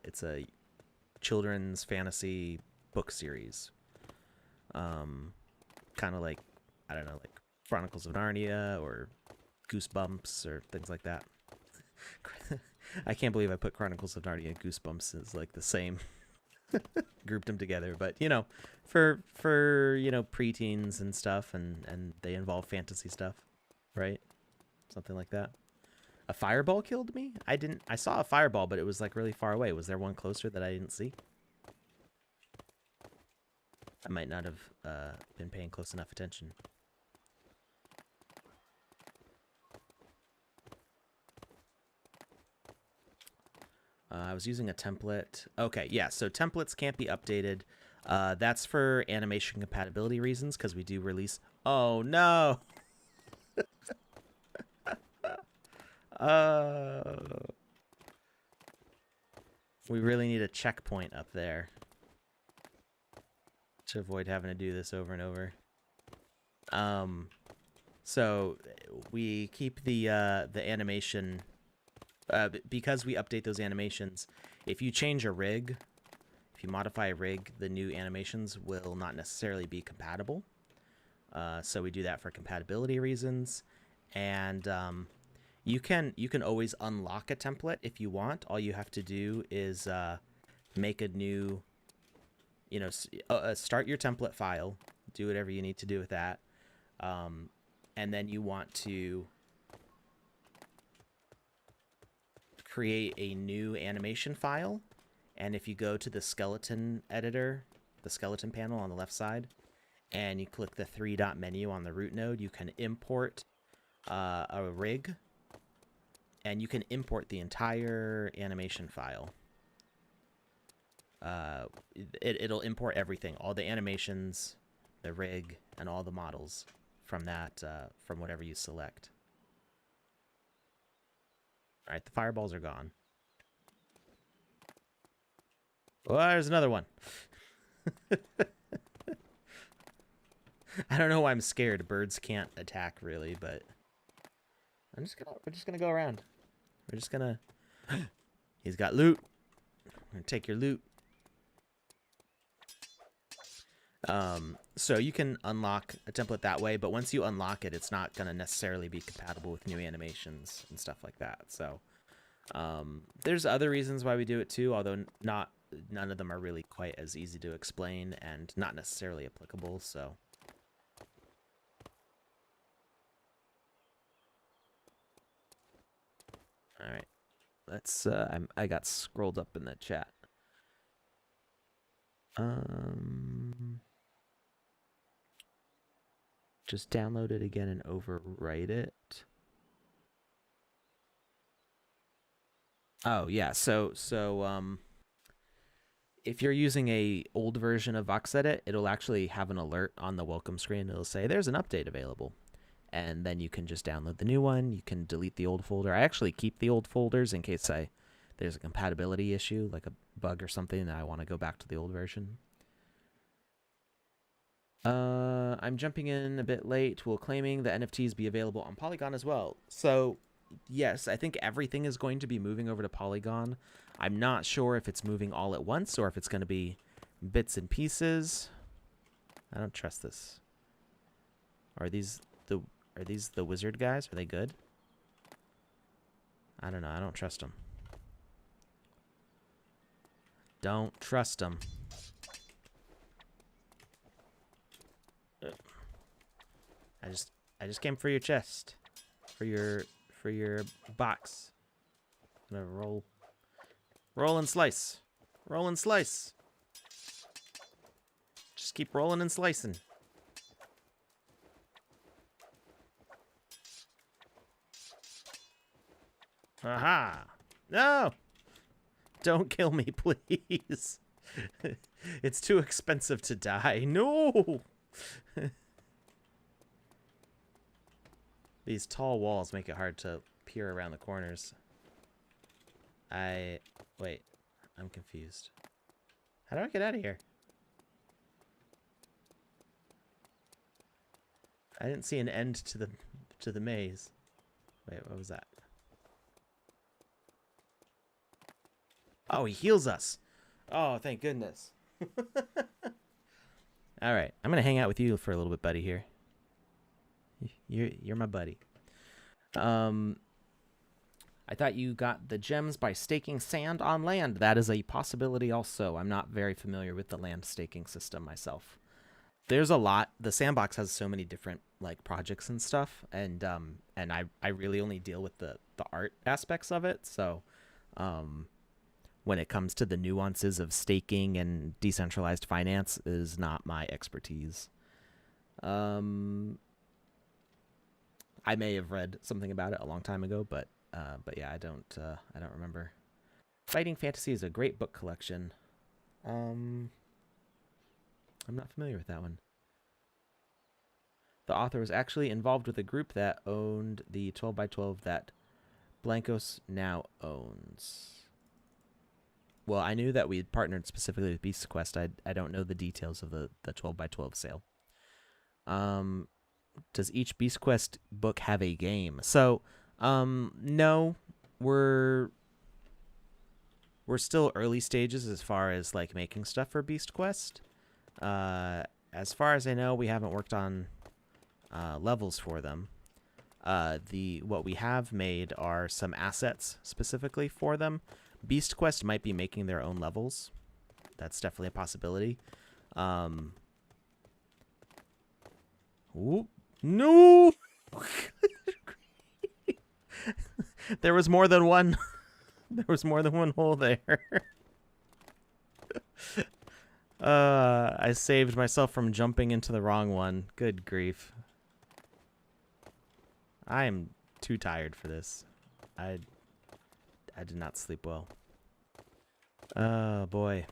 children's fantasy book series. Kind of like, I don't know, like Chronicles of Narnia or Goosebumps or things like that. I can't believe I put Chronicles of Narnia and Goosebumps as like the same. Grouped them together, but you know, for you know, preteens and stuff, and they involve fantasy stuff, right? Something like that. A fireball killed me? I saw a fireball, but it was like really far away. Was there one closer that I didn't see? I might not have been paying close enough attention. I was using a template. Okay, yeah, so templates can't be updated. That's for animation compatibility reasons, because we do release... Oh, no! We really need a checkpoint up there to avoid having to do this over and over. So we keep the animation... because we update those animations, if you change a rig, if you modify a rig, the new animations will not necessarily be compatible. So we do that for compatibility reasons. And You can always unlock a template if you want. All you have to do is make a new, start your template file, do whatever you need to do with that, and then you want to create a new animation file. And if you go to the skeleton editor, the skeleton panel on the left side, and you click the 3-dot menu on the root node, you can import a rig, and you can import the entire animation file. It'll import everything, all the animations, the rig, and all the models from that, from whatever you select. All right, the fireballs are gone. Oh, there's another one. I don't know why I'm scared. Birds can't attack really, but we're just gonna go around. We're just gonna. He's got loot. I'm gonna take your loot. So you can unlock a template that way, but once you unlock it, it's not gonna necessarily be compatible with new animations and stuff like that. So there's other reasons why we do it too, although none of them are really quite as easy to explain and not necessarily applicable. So. All right, let's. I got scrolled up in the chat. Just download it again and overwrite it. Oh yeah, so if you're using a old version of VoxEdit, it'll actually have an alert on the welcome screen. It'll say there's an update available. And then you can just download the new one. You can delete the old folder. I actually keep the old folders in case there's a compatibility issue, like a bug or something, that I want to go back to the old version. I'm jumping in a bit late. Will claiming the NFTs be available on Polygon as well? So, yes, I think everything is going to be moving over to Polygon. I'm not sure if it's moving all at once or if it's going to be bits and pieces. I don't trust this. Are these the wizard guys? Are they good? I don't know. I don't trust them. Don't trust them. I just came for your chest, for your box. I'm gonna roll and slice, roll and slice. Just keep rolling and slicing. Aha! No! Don't kill me, please. It's too expensive to die. No! These tall walls make it hard to peer around the corners. Wait. I'm confused. How do I get out of here? I didn't see an end to the maze. Wait, what was that? Oh, he heals us. Oh, thank goodness. All right, I'm gonna hang out with you for a little bit, buddy. Here, you're my buddy. I thought you got the gems by staking sand on land. That is a possibility. Also, I'm not very familiar with the land staking system myself. There's a lot. The Sandbox has so many different like projects and stuff, and I really only deal with the art aspects of it. So, when it comes to the nuances of staking and decentralized finance is not my expertise. I may have read something about it a long time ago, but yeah, I don't remember. Fighting Fantasy is a great book collection. I'm not familiar with that one. The author was actually involved with a group that owned the 12x12 that Blancos now owns. Well, I knew that we had partnered specifically with Beast Quest. I don't know the details of the 12x12 sale. Does each Beast Quest book have a game? So, no, we're still early stages as far as like making stuff for Beast Quest. As far as I know, we haven't worked on levels for them. What we have made are some assets specifically for them. Beast Quest might be making their own levels. That's definitely a possibility. Ooh, no! There was more than one. There was more than one hole there. I saved myself from jumping into the wrong one. Good grief. I am too tired for this. I did not sleep well. Oh boy.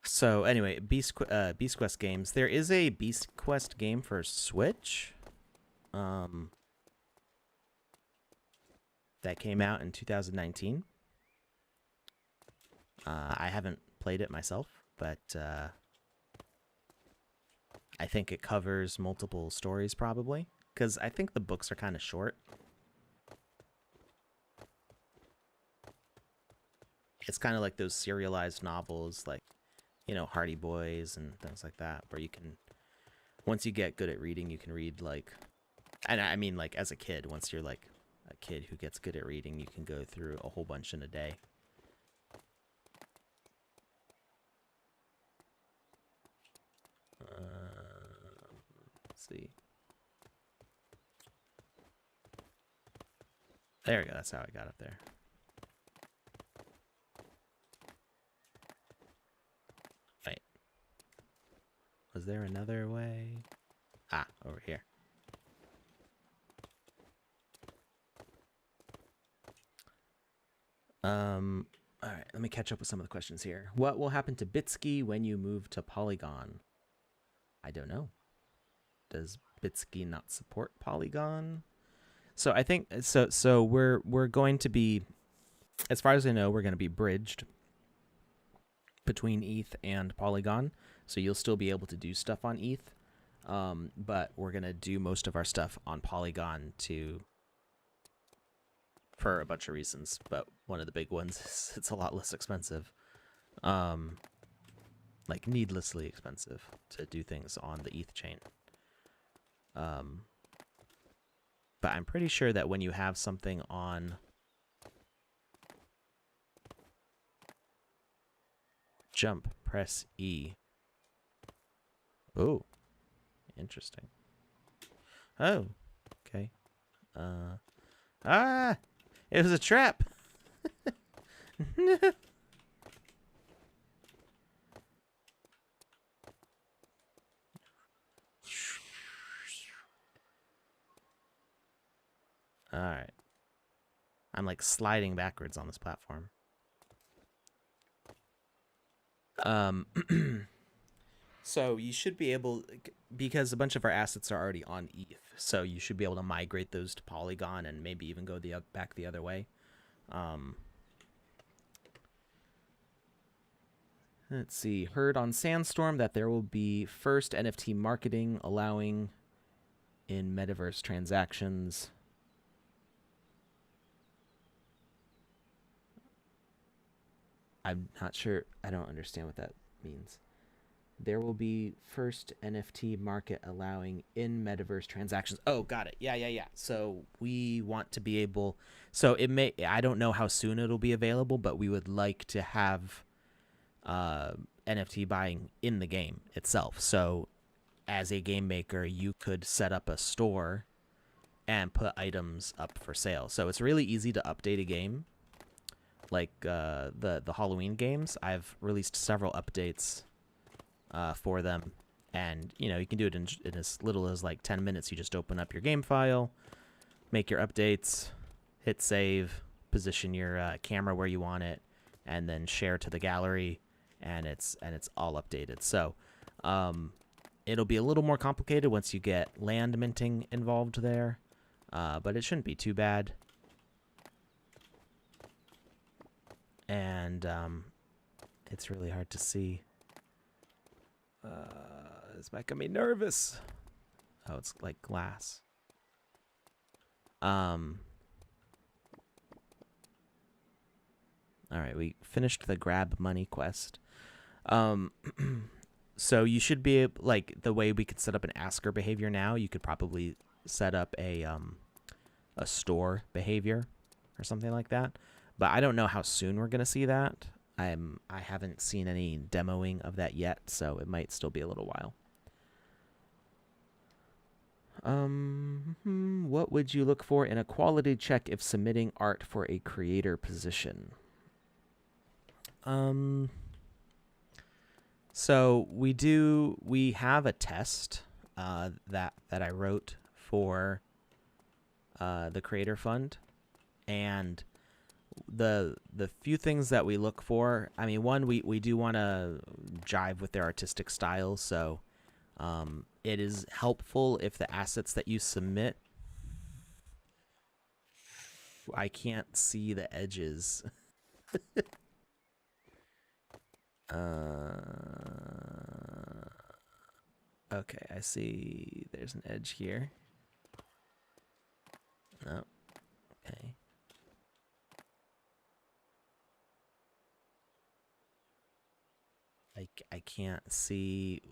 So anyway, Beast Quest games. There is a Beast Quest game for Switch. That came out in 2019. I haven't played it myself, but I think it covers multiple stories probably, because I think the books are kind of short. It's kind of like those serialized novels, like, you know, Hardy Boys and things like that, where you can, once you get good at reading, you can read like, and I mean like as a kid, once you're like a kid who gets good at reading, you can go through a whole bunch in a day. Let's see. There we go. That's how I got up there. Wait. Was there another way? Ah, over here. All right, let me catch up with some of the questions here. What will happen to Bitsky when you move to Polygon? I don't know. Does Bitsky not support Polygon? So I think so we're going to be, as far as I know, we're going to be bridged between ETH and Polygon. So you'll still be able to do stuff on ETH. But we're going to do most of our stuff on Polygon for a bunch of reasons, but one of the big ones is it's a lot less expensive. Like needlessly expensive to do things on the ETH chain. But I'm pretty sure that when you have something on jump, press E. Oh, interesting. Oh, okay. It was a trap. All right. I'm like sliding backwards on this platform. So you should be able, because a bunch of our assets are already on ETH, so you should be able to migrate those to Polygon and maybe even go back the other way. Let's see. Heard on Sandstorm that there will be first NFT marketing allowing in metaverse transactions. I'm not sure. I don't understand what that means. There will be first NFT market allowing in metaverse transactions. Oh, got it. Yeah. So we want to be able, so it may, I don't know how soon it'll be available, but we would like to have NFT buying in the game itself. So as a game maker, you could set up a store and put items up for sale. So it's really easy to update a game. Like the Halloween games, I've released several updates for them, and you know, you can do it in as little as like 10 minutes. You just open up your game file, make your updates, hit save, position your camera where you want it, and then share to the gallery, and it's all updated. So it'll be a little more complicated once you get land minting involved there, but it shouldn't be too bad. And it's really hard to see. It's making me nervous. Oh, it's like glass. All right, we finished the grab money quest. So you should be able, like, the way we could set up an asker behavior now, you could probably set up a store behavior or something like that. But I don't know how soon we're gonna see that. I haven't seen any demoing of that yet, so it might still be a little while. What would you look for in a quality check if submitting art for a creator position? So we have a test that I wrote for the Creator Fund, and the few things that we look for. I mean, one, we do want to jive with their artistic style, so it is helpful if the assets that you submit. I can't see the edges. Okay, I see there's an edge here. No. Okay. I can't see.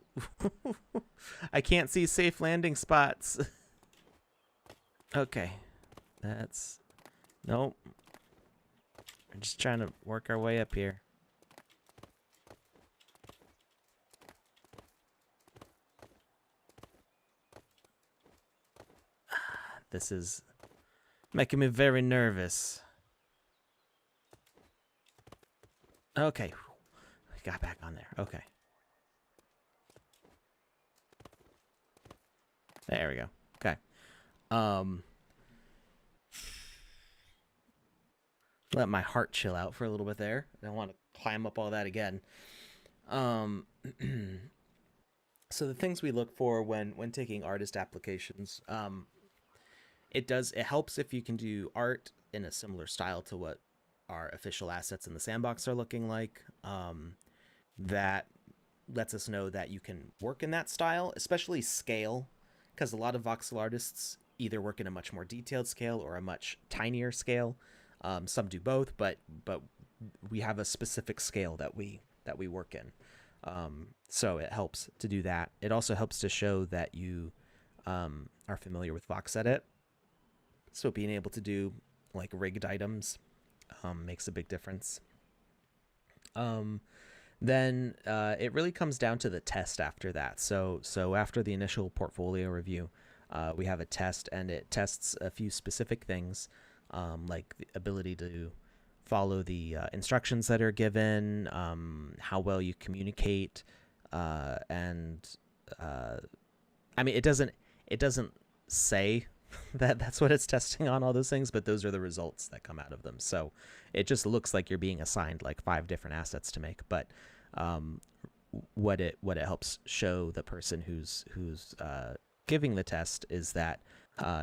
I can't see safe landing spots. Okay. That's... Nope. We're just trying to work our way up here. This is making me very nervous. Okay. We got back on there. Okay. There we go. Okay. Let my heart chill out for a little bit there. I don't want to climb up all that again. So the things we look for when taking artist applications, it helps if you can do art in a similar style to what our official assets in the sandbox are looking like. That lets us know that you can work in that style, especially scale, because a lot of voxel artists either work in a much more detailed scale or a much tinier scale. Some do both, but we have a specific scale that we work in. So it helps to do that. It also helps to show that you are familiar with VoxEdit. So being able to do like rigged items makes a big difference. Then it really comes down to the test after that. So after the initial portfolio review, we have a test, and it tests a few specific things, like the ability to follow the instructions that are given, how well you communicate, and I mean, it doesn't say that that's what it's testing on, all those things, but those are the results that come out of them. So it just looks like you're being assigned like 5 different assets to make, but what it helps show the person who's giving the test is that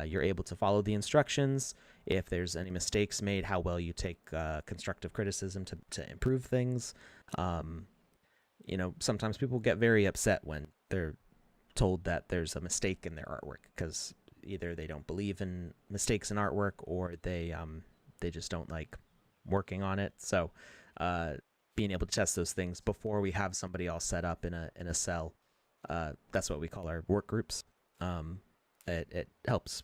you're able to follow the instructions. If there's any mistakes made, how well you take constructive criticism to improve things. You know, sometimes people get very upset when they're told that there's a mistake in their artwork, because either they don't believe in mistakes in artwork, or they just don't like working on it. So being able to test those things before we have somebody all set up in a cell, that's what we call our work groups. It helps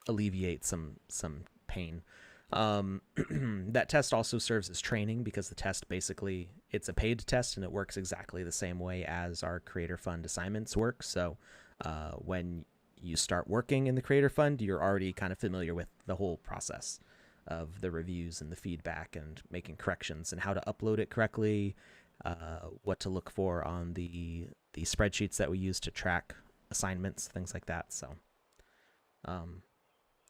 alleviate some pain. That test also serves as training, because the test basically, it's a paid test, and it works exactly the same way as our Creator Fund assignments work. So when you start working in the Creator Fund, you're already kind of familiar with the whole process of the reviews and the feedback and making corrections and how to upload it correctly, what to look for on the spreadsheets that we use to track assignments, things like that. So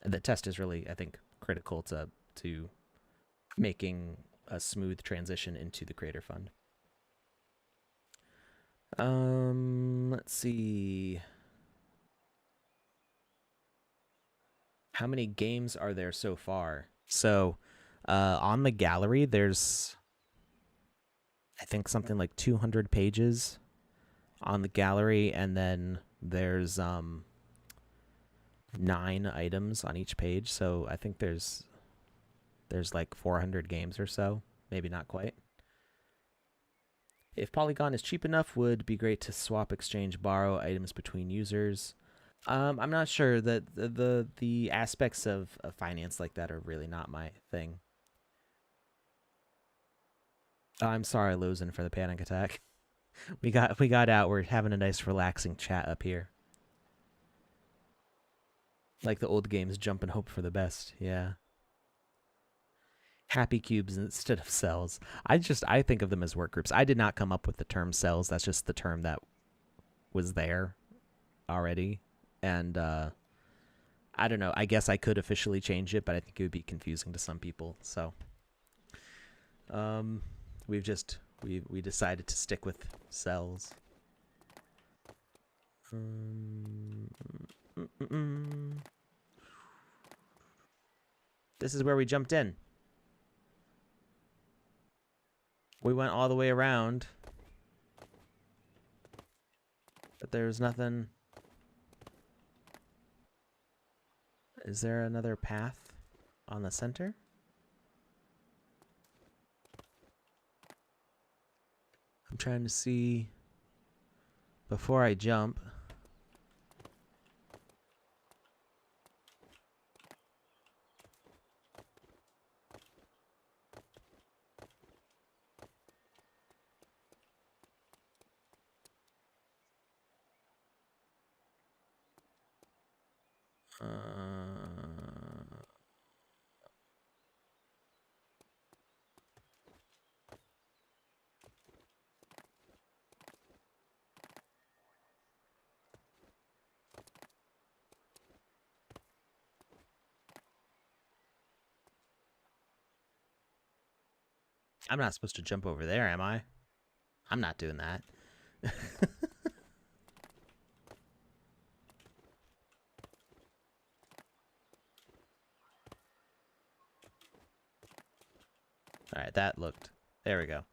the test is really, I think, critical to making a smooth transition into the Creator Fund. Let's see. How many games are there so far? So on the gallery, there's, I think, something like 200 pages. on the gallery, and then there's 9 items on each page. So I think there's like 400 games or so, maybe not quite. If Polygon is cheap enough, would be great to swap, exchange, borrow items between users. I'm not sure that the aspects of finance like that are really not my thing. I'm sorry, Lozen, for the panic attack. We got out. We're having a nice, relaxing chat up here, like the old games. Jump and hope for the best. Yeah. Happy cubes instead of cells. I think of them as work groups. I did not come up with the term cells. That's just the term that was there already, and I don't know. I guess I could officially change it, but I think it would be confusing to some people. So, um, we decided to stick with cells. This is where we jumped in. We went all the way around, but there's nothing. Is there another path on the center? I'm trying to see before I jump. I'm not supposed to jump over there, am I? I'm not doing that. All right, that looked. There we go.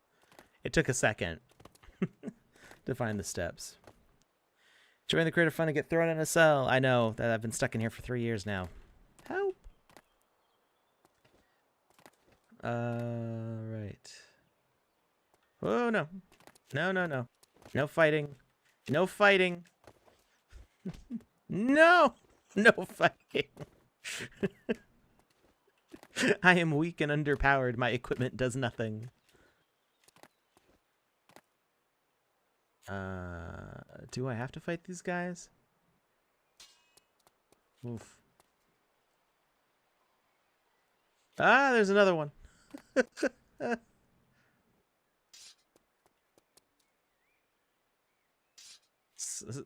It took a second to find the steps. Join the creator fund to get thrown in a cell. I know that I've been stuck in here for 3 years now. Help. Right. Oh, no. No, no, no. No fighting. No fighting. No! No fighting. I am weak and underpowered. My equipment does nothing. Do I have to fight these guys? Oof. Ah, there's another one.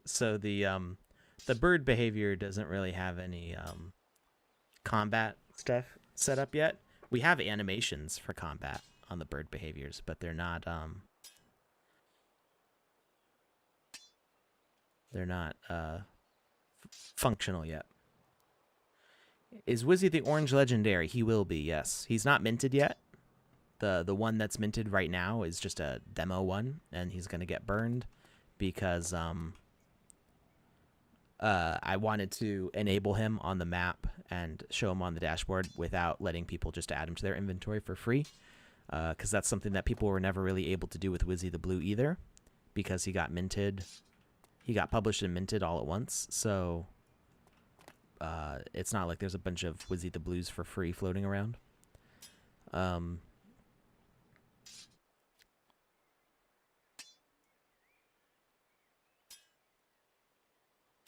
So the bird behavior doesn't really have any combat stuff set up yet. We have animations for combat on the bird behaviors, but they're not functional yet. Is Wizzy the Orange legendary? He will be, yes. He's not minted yet. The one that's minted right now is just a demo one, and he's gonna get burned because I wanted to enable him on the map and show him on the dashboard without letting people just add him to their inventory for free, because that's something that people were never really able to do with Wizzy the Blue either, because he got minted. He got published and minted all at once, so it's not like there's a bunch of Wizzy the Blues for free floating around.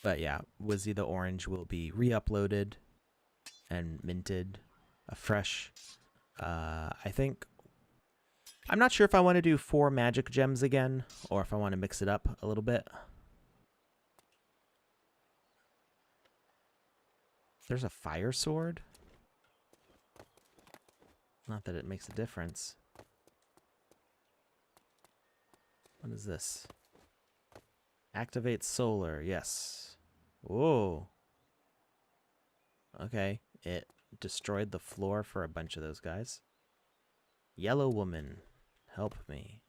But yeah, Wizzy the Orange will be re-uploaded and minted afresh. I think... I'm not sure if I want to do 4 magic gems again, or if I want to mix it up a little bit. There's a fire sword? Not that it makes a difference. What is this? Activate solar, yes. Whoa. Okay, it destroyed the floor for a bunch of those guys. Yellow woman, help me.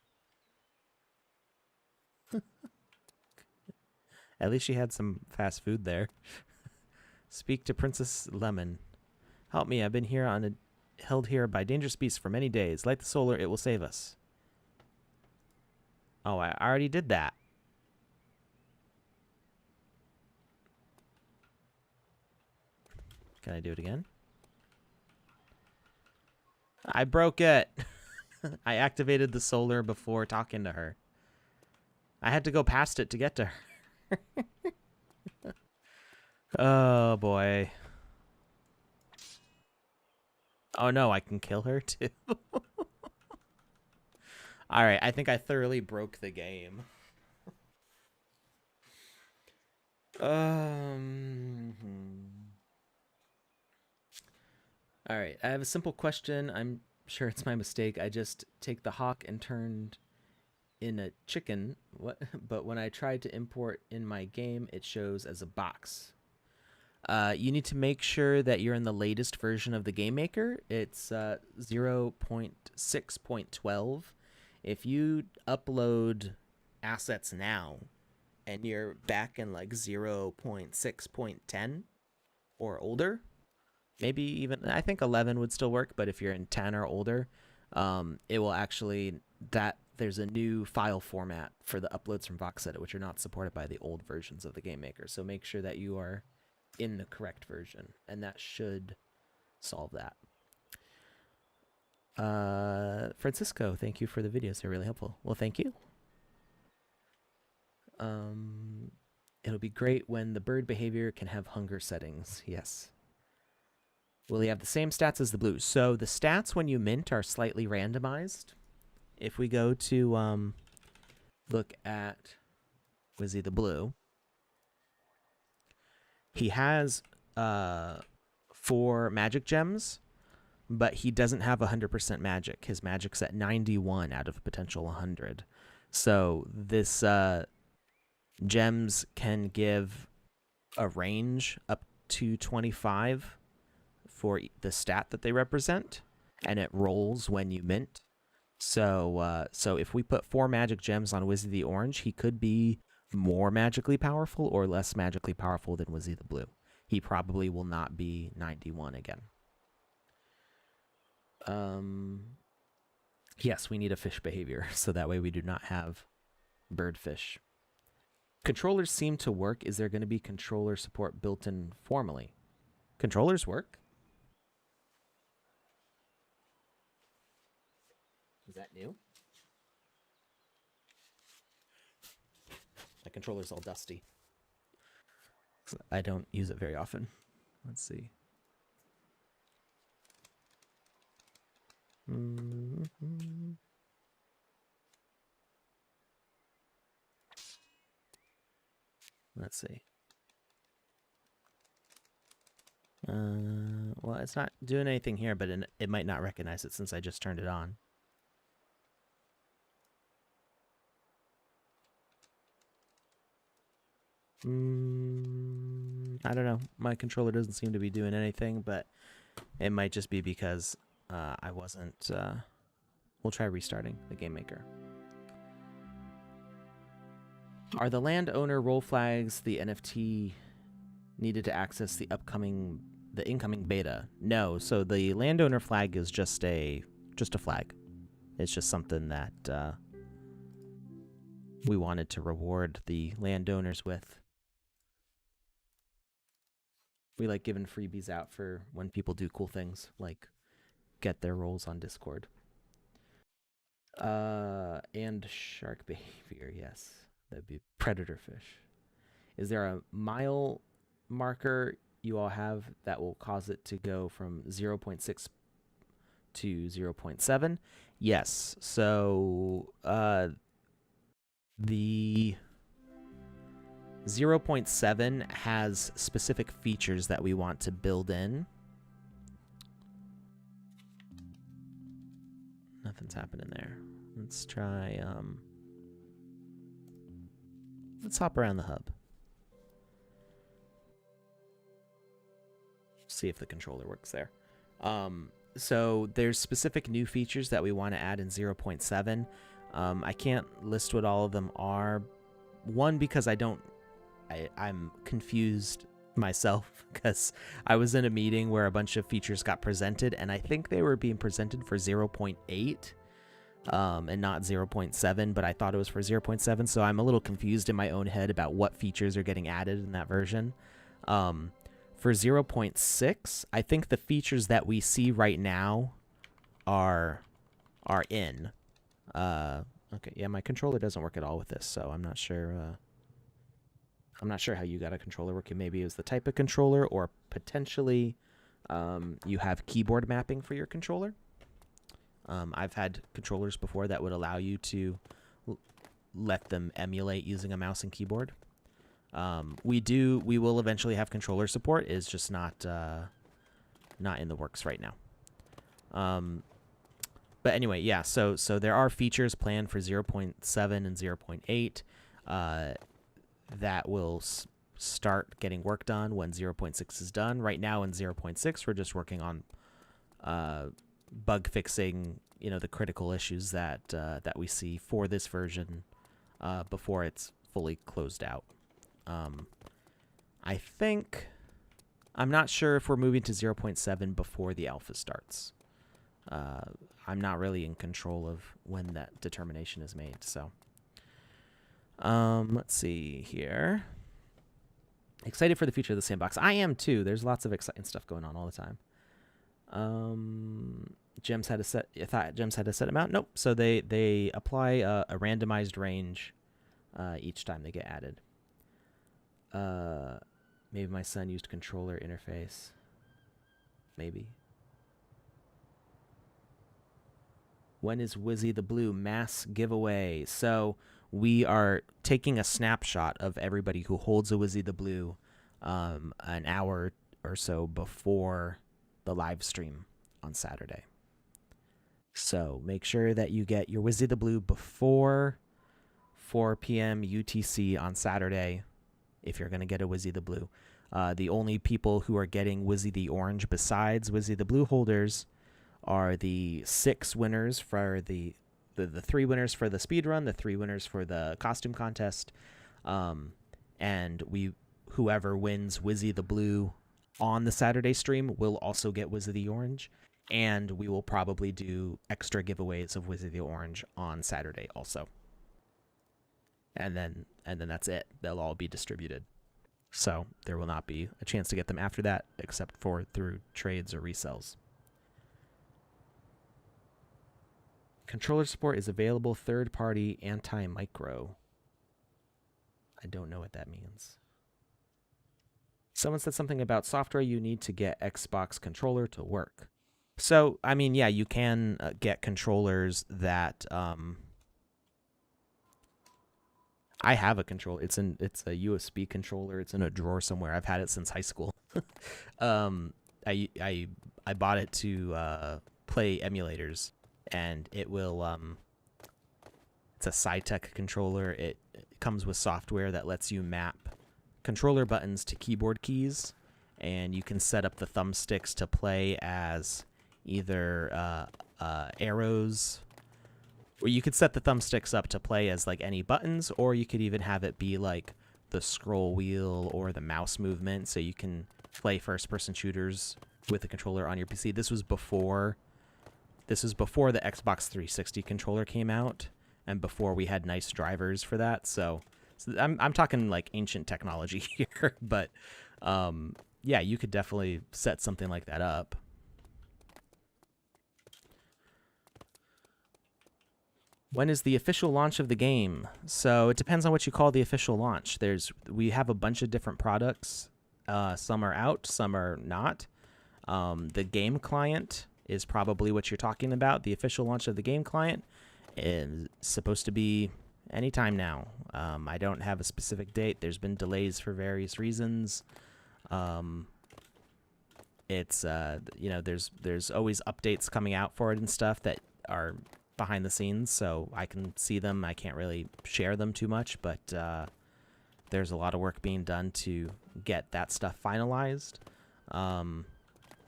At least she had some fast food there. Speak to Princess Lemon. Help me, I've been held here by dangerous beasts for many days. Light the solar, it will save us. Oh, I already did that. Can I do it again? I broke it. I activated the solar before talking to her. I had to go past it to get to her. Oh, boy. Oh, no, I can kill her, too. All right, I think I thoroughly broke the game. All right, I have a simple question. I'm sure it's my mistake. I just take the hawk and turned in a chicken. What? But when I tried to import in my game, it shows as a box. You need to make sure that you're in the latest version of the GameMaker. It's 0.6.12. If you upload assets now and you're back in like 0.6.10 or older, maybe even, I think 11 would still work, but if you're in 10 or older, it will actually, there's a new file format for the uploads from Voxedit, which are not supported by the old versions of the GameMaker. So make sure that you are in the correct version, and that should solve that. Francisco, thank you for the videos. They're really helpful. Well, thank you. It'll be great when the bird behavior can have hunger settings. Yes. Will he have the same stats as the blue? So the stats when you mint are slightly randomized. If we go to look at Wizzy the Blue, he has 4 magic gems, but he doesn't have 100% magic. His magic's at 91 out of a potential 100. So this gems can give a range up to 25 for the stat that they represent, and it rolls when you mint. So if we put 4 magic gems on Wizzy the Orange, he could be more magically powerful or less magically powerful than Wizzy the Blue. He probably will not be 91 again. Yes, we need a fish behavior, so that way we do not have birdfish. Controllers seem to work. Is there going to be controller support built in formally? Controllers work. Is that new? My controller's all dusty. I don't use it very often. Let's see. Let's see. Well, it's not doing anything here, but it might not recognize it since I just turned it on. I don't know. My controller doesn't seem to be doing anything, but it might just be because I wasn't... we'll try restarting the GameMaker. Are the landowner role flags the NFT needed to access the incoming beta? No. So the landowner flag is just a flag. It's just something that we wanted to reward the landowners with. We like giving freebies out for when people do cool things, like get their roles on Discord. And shark behavior, yes. That'd be predator fish. Is there a mile marker you all have that will cause it to go from 0.6 to 0.7? Yes. So the 0.7 has specific features that we want to build in. Nothing's happening there. Let's try, let's hop around the hub. See if the controller works there. So there's specific new features that we want to add in 0.7. I can't list what all of them are. One, because I don't I'm confused myself because I was in a meeting where a bunch of features got presented, and I think they were being presented for 0.8 and not 0.7, but I thought it was for 0.7, so I'm a little confused in my own head about what features are getting added in that version. For 0.6, I think the features that we see right now are in. Okay, yeah, my controller doesn't work at all with this, so I'm not sure. I'm not sure how you got a controller working. Maybe it was the type of controller, or potentially you have keyboard mapping for your controller. I've had controllers before that would allow you to let them emulate using a mouse and keyboard. We will eventually have controller support. It's just not in the works right now. But anyway, yeah, so there are features planned for 0.7 and 0.8 that will start getting worked on when 0.6 is done. Right now in 0.6, we're just working on bug fixing, the critical issues that we see for this version before it's fully closed out. I'm not sure if we're moving to 0.7 before the alpha starts. I'm not really in control of when that determination is made, so. Let's see here. Excited for the future of the sandbox. I am too. There's lots of exciting stuff going on all the time. Gems had a set. I thought Gems had a set amount. Nope. So they apply a randomized range each time they get added. Maybe my son used controller interface. Maybe. When is Wizzy the Blue mass giveaway? So we are taking a snapshot of everybody who holds a Wizzy the Blue an hour or so before the live stream on Saturday. So make sure that you get your Wizzy the Blue before 4 p.m. UTC on Saturday if you're going to get a Wizzy the Blue. The only people who are getting Wizzy the Orange besides Wizzy the Blue holders are the 6 winners for the 3 winners for the speed run, the 3 winners for the costume contest, and whoever wins Wizzy the Blue on the Saturday stream will also get Wizzy the Orange, and we will probably do extra giveaways of Wizzy the Orange on Saturday also. And then that's it. They'll all be distributed. So there will not be a chance to get them after that, except for through trades or resells. Controller support is available third-party anti-micro. I don't know what that means. Someone said something about software you need to get Xbox controller to work. So, I mean, yeah, you can get controllers that... I have a controller. It's a USB controller. It's in a drawer somewhere. I've had it since high school. I bought it to play emulators. And it will, it's a SciTech controller. It comes with software that lets you map controller buttons to keyboard keys, and you can set up the thumbsticks to play as either arrows, or you could set the thumbsticks up to play as like any buttons, or you could even have it be like the scroll wheel or the mouse movement, so you can play first-person shooters with the controller on your PC. This was before the Xbox 360 controller came out, and before we had nice drivers for that. So I'm talking like ancient technology here, but yeah, you could definitely set something like that up. When is the official launch of the game? So it depends on what you call the official launch. We have a bunch of different products. Some are out, some are not. The game client is probably what you're talking about. The official launch of the game client is supposed to be anytime now. I don't have a specific date. There's been delays for various reasons. It's there's always updates coming out for it and stuff that are behind the scenes, so I can see them. I can't really share them too much, but there's a lot of work being done to get that stuff finalized.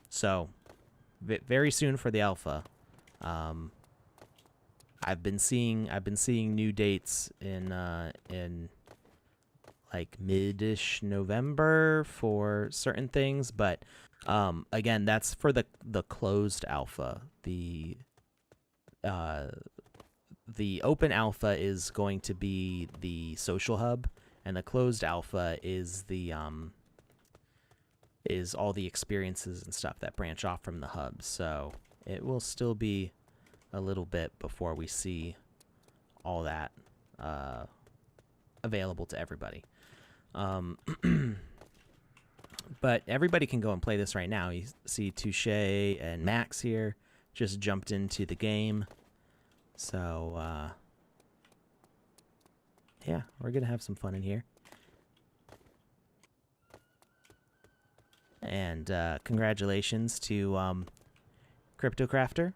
So very soon for the alpha. I've been seeing new dates in like mid-ish November for certain things, but again, that's for the closed alpha. Uh, the open alpha is going to be the social hub, and the closed alpha is the is all the experiences and stuff that branch off from the hub. So it will still be a little bit before we see all that available to everybody. But everybody can go and play this right now. You see Touche and Max here just jumped into the game. So, yeah, we're going to have some fun in here. And congratulations to CryptoCrafter,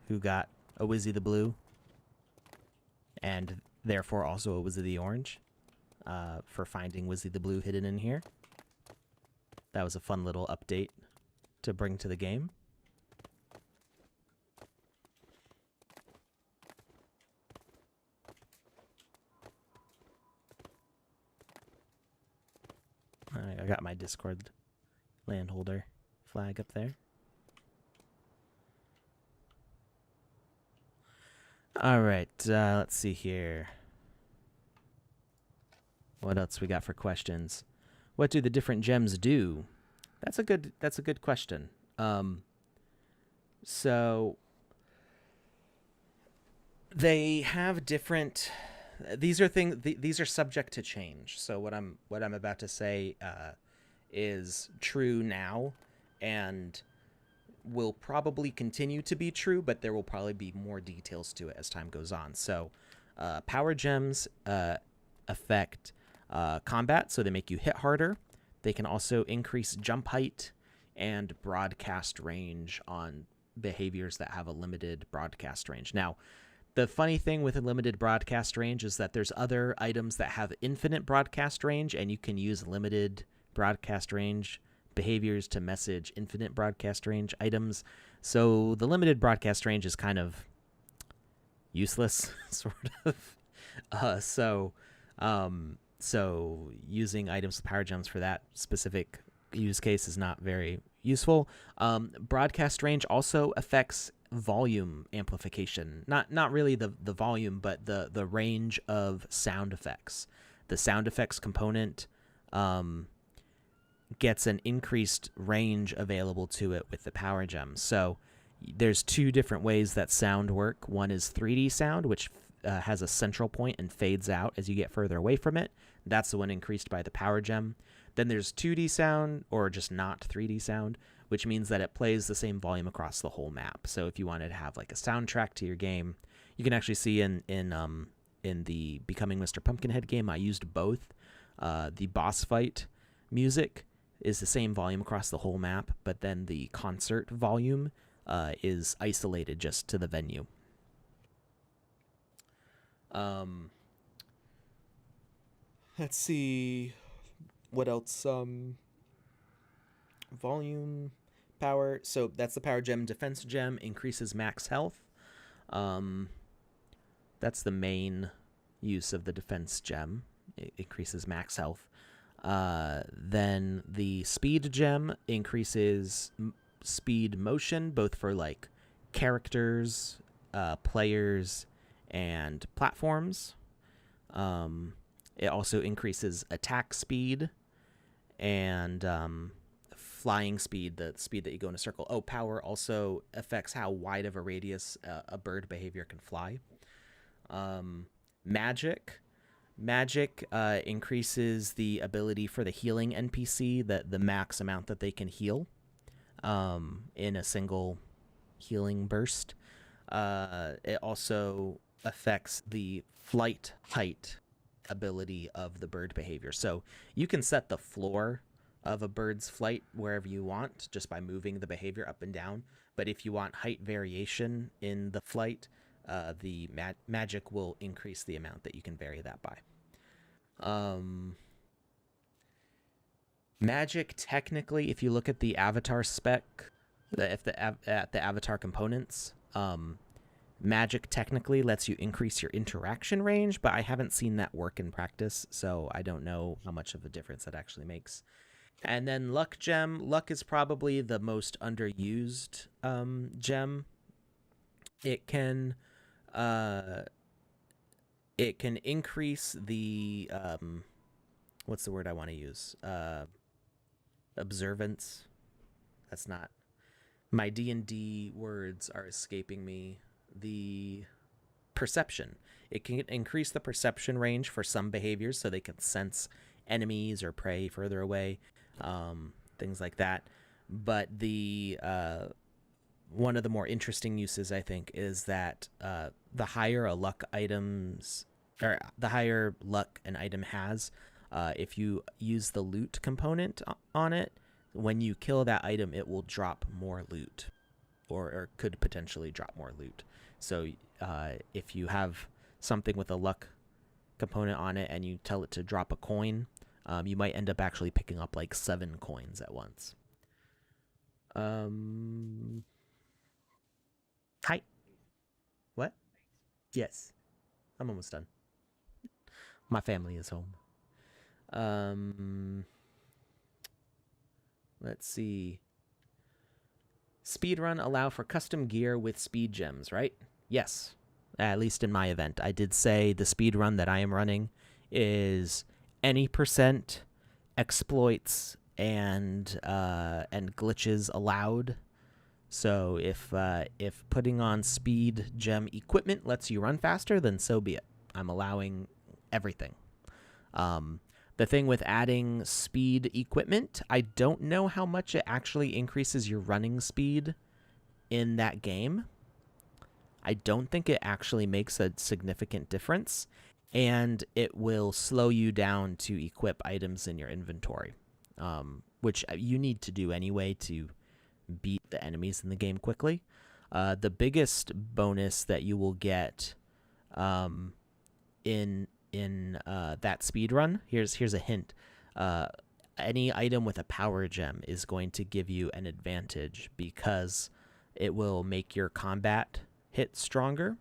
who got a Wizzy the Blue, and therefore also a Wizzy the Orange, for finding Wizzy the Blue hidden in here. That was a fun little update to bring to the game. I got my Discord landholder flag up there. All right, let's see here. What else we got for questions? What do the different gems do? That's a good question. So they have different. These are subject to change. So what I'm about to say is true now, and will probably continue to be true, but there will probably be more details to it as time goes on. So power gems affect combat, so they make you hit harder. They can also increase jump height and broadcast range on behaviors that have a limited broadcast range. Now, the funny thing with a limited broadcast range is that there's other items that have infinite broadcast range, and you can use limited broadcast range behaviors to message infinite broadcast range items. So the limited broadcast range is kind of useless, sort of. So using items with power gems for that specific use case is not very useful. Broadcast range also affects volume amplification. Not really the volume, but the range of sound effects. The sound effects component gets an increased range available to it with the power gems. So there's two different ways that sound work. One is 3D sound, which has a central point and fades out as you get further away from it. That's the one increased by the power gem. Then there's 2D sound, or just not 3D sound, which means that it plays the same volume across the whole map. So if you wanted to have like a soundtrack to your game, you can actually see in the Becoming Mr. Pumpkinhead game, I used both. The boss fight music is the same volume across the whole map, but then the concert volume is isolated just to the venue. Let's see what else. Volume, power. So that's the power gem. Defense gem increases max health. That's the main use of the defense gem. It increases max health. Then the speed gem increases speed motion, both for like characters, players, and platforms. It also increases attack speed and flying speed, the speed that you go in a circle. Oh, power also affects how wide of a radius a bird behavior can fly. Magic increases the ability for the healing NPC, the max amount that they can heal in a single healing burst. It also affects the flight height ability of the bird behavior. So you can set the floor of a bird's flight wherever you want just by moving the behavior up and down. But if you want height variation in the flight, the magic will increase the amount that you can vary that by. Magic, technically, if you look at the avatar spec, at the avatar components, magic technically lets you increase your interaction range, but I haven't seen that work in practice, so I don't know how much of a difference that actually makes. And then luck gem. Luck is probably the most underused gem. It can uh, it can increase the what's the word I want to use? Observance. That's not, my D&D words are escaping me. The perception. It can increase the perception range for some behaviors, so they can sense enemies or prey further away, things like that. But the one of the more interesting uses, I think, is that the higher a luck items, or the higher luck an item has, if you use the loot component on it, when you kill that item, it will drop more loot, or could potentially drop more loot. So if you have something with a luck component on it and you tell it to drop a coin, you might end up actually picking up like 7 coins at once. Hi. What? Yes. I'm almost done. My family is home. Let's see. Speedrun allow for custom gear with speed gems, right? Yes. At least in my event. I did say the speedrun that I am running is any percent exploits and glitches allowed. So if putting on speed gem equipment lets you run faster, then so be it. I'm allowing everything. The thing with adding speed equipment, I don't know how much it actually increases your running speed in that game. I don't think it actually makes a significant difference, and it will slow you down to equip items in your inventory, which you need to do anyway to beat the enemies in the game quickly. The biggest bonus that you will get in that speed run, here's a hint. Any item with a power gem is going to give you an advantage because it will make your combat hit stronger.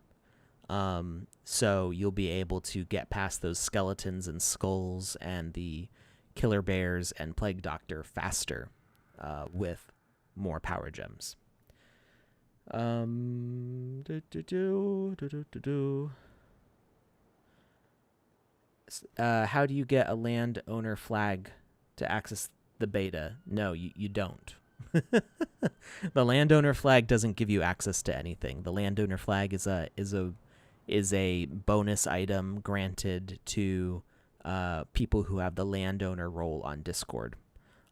So you'll be able to get past those skeletons and skulls and the killer bears and plague doctor faster with more power gems. How do you get a landowner flag to access the beta? No, you don't. The landowner flag doesn't give you access to anything. The landowner flag is a bonus item granted to people who have the landowner role on Discord.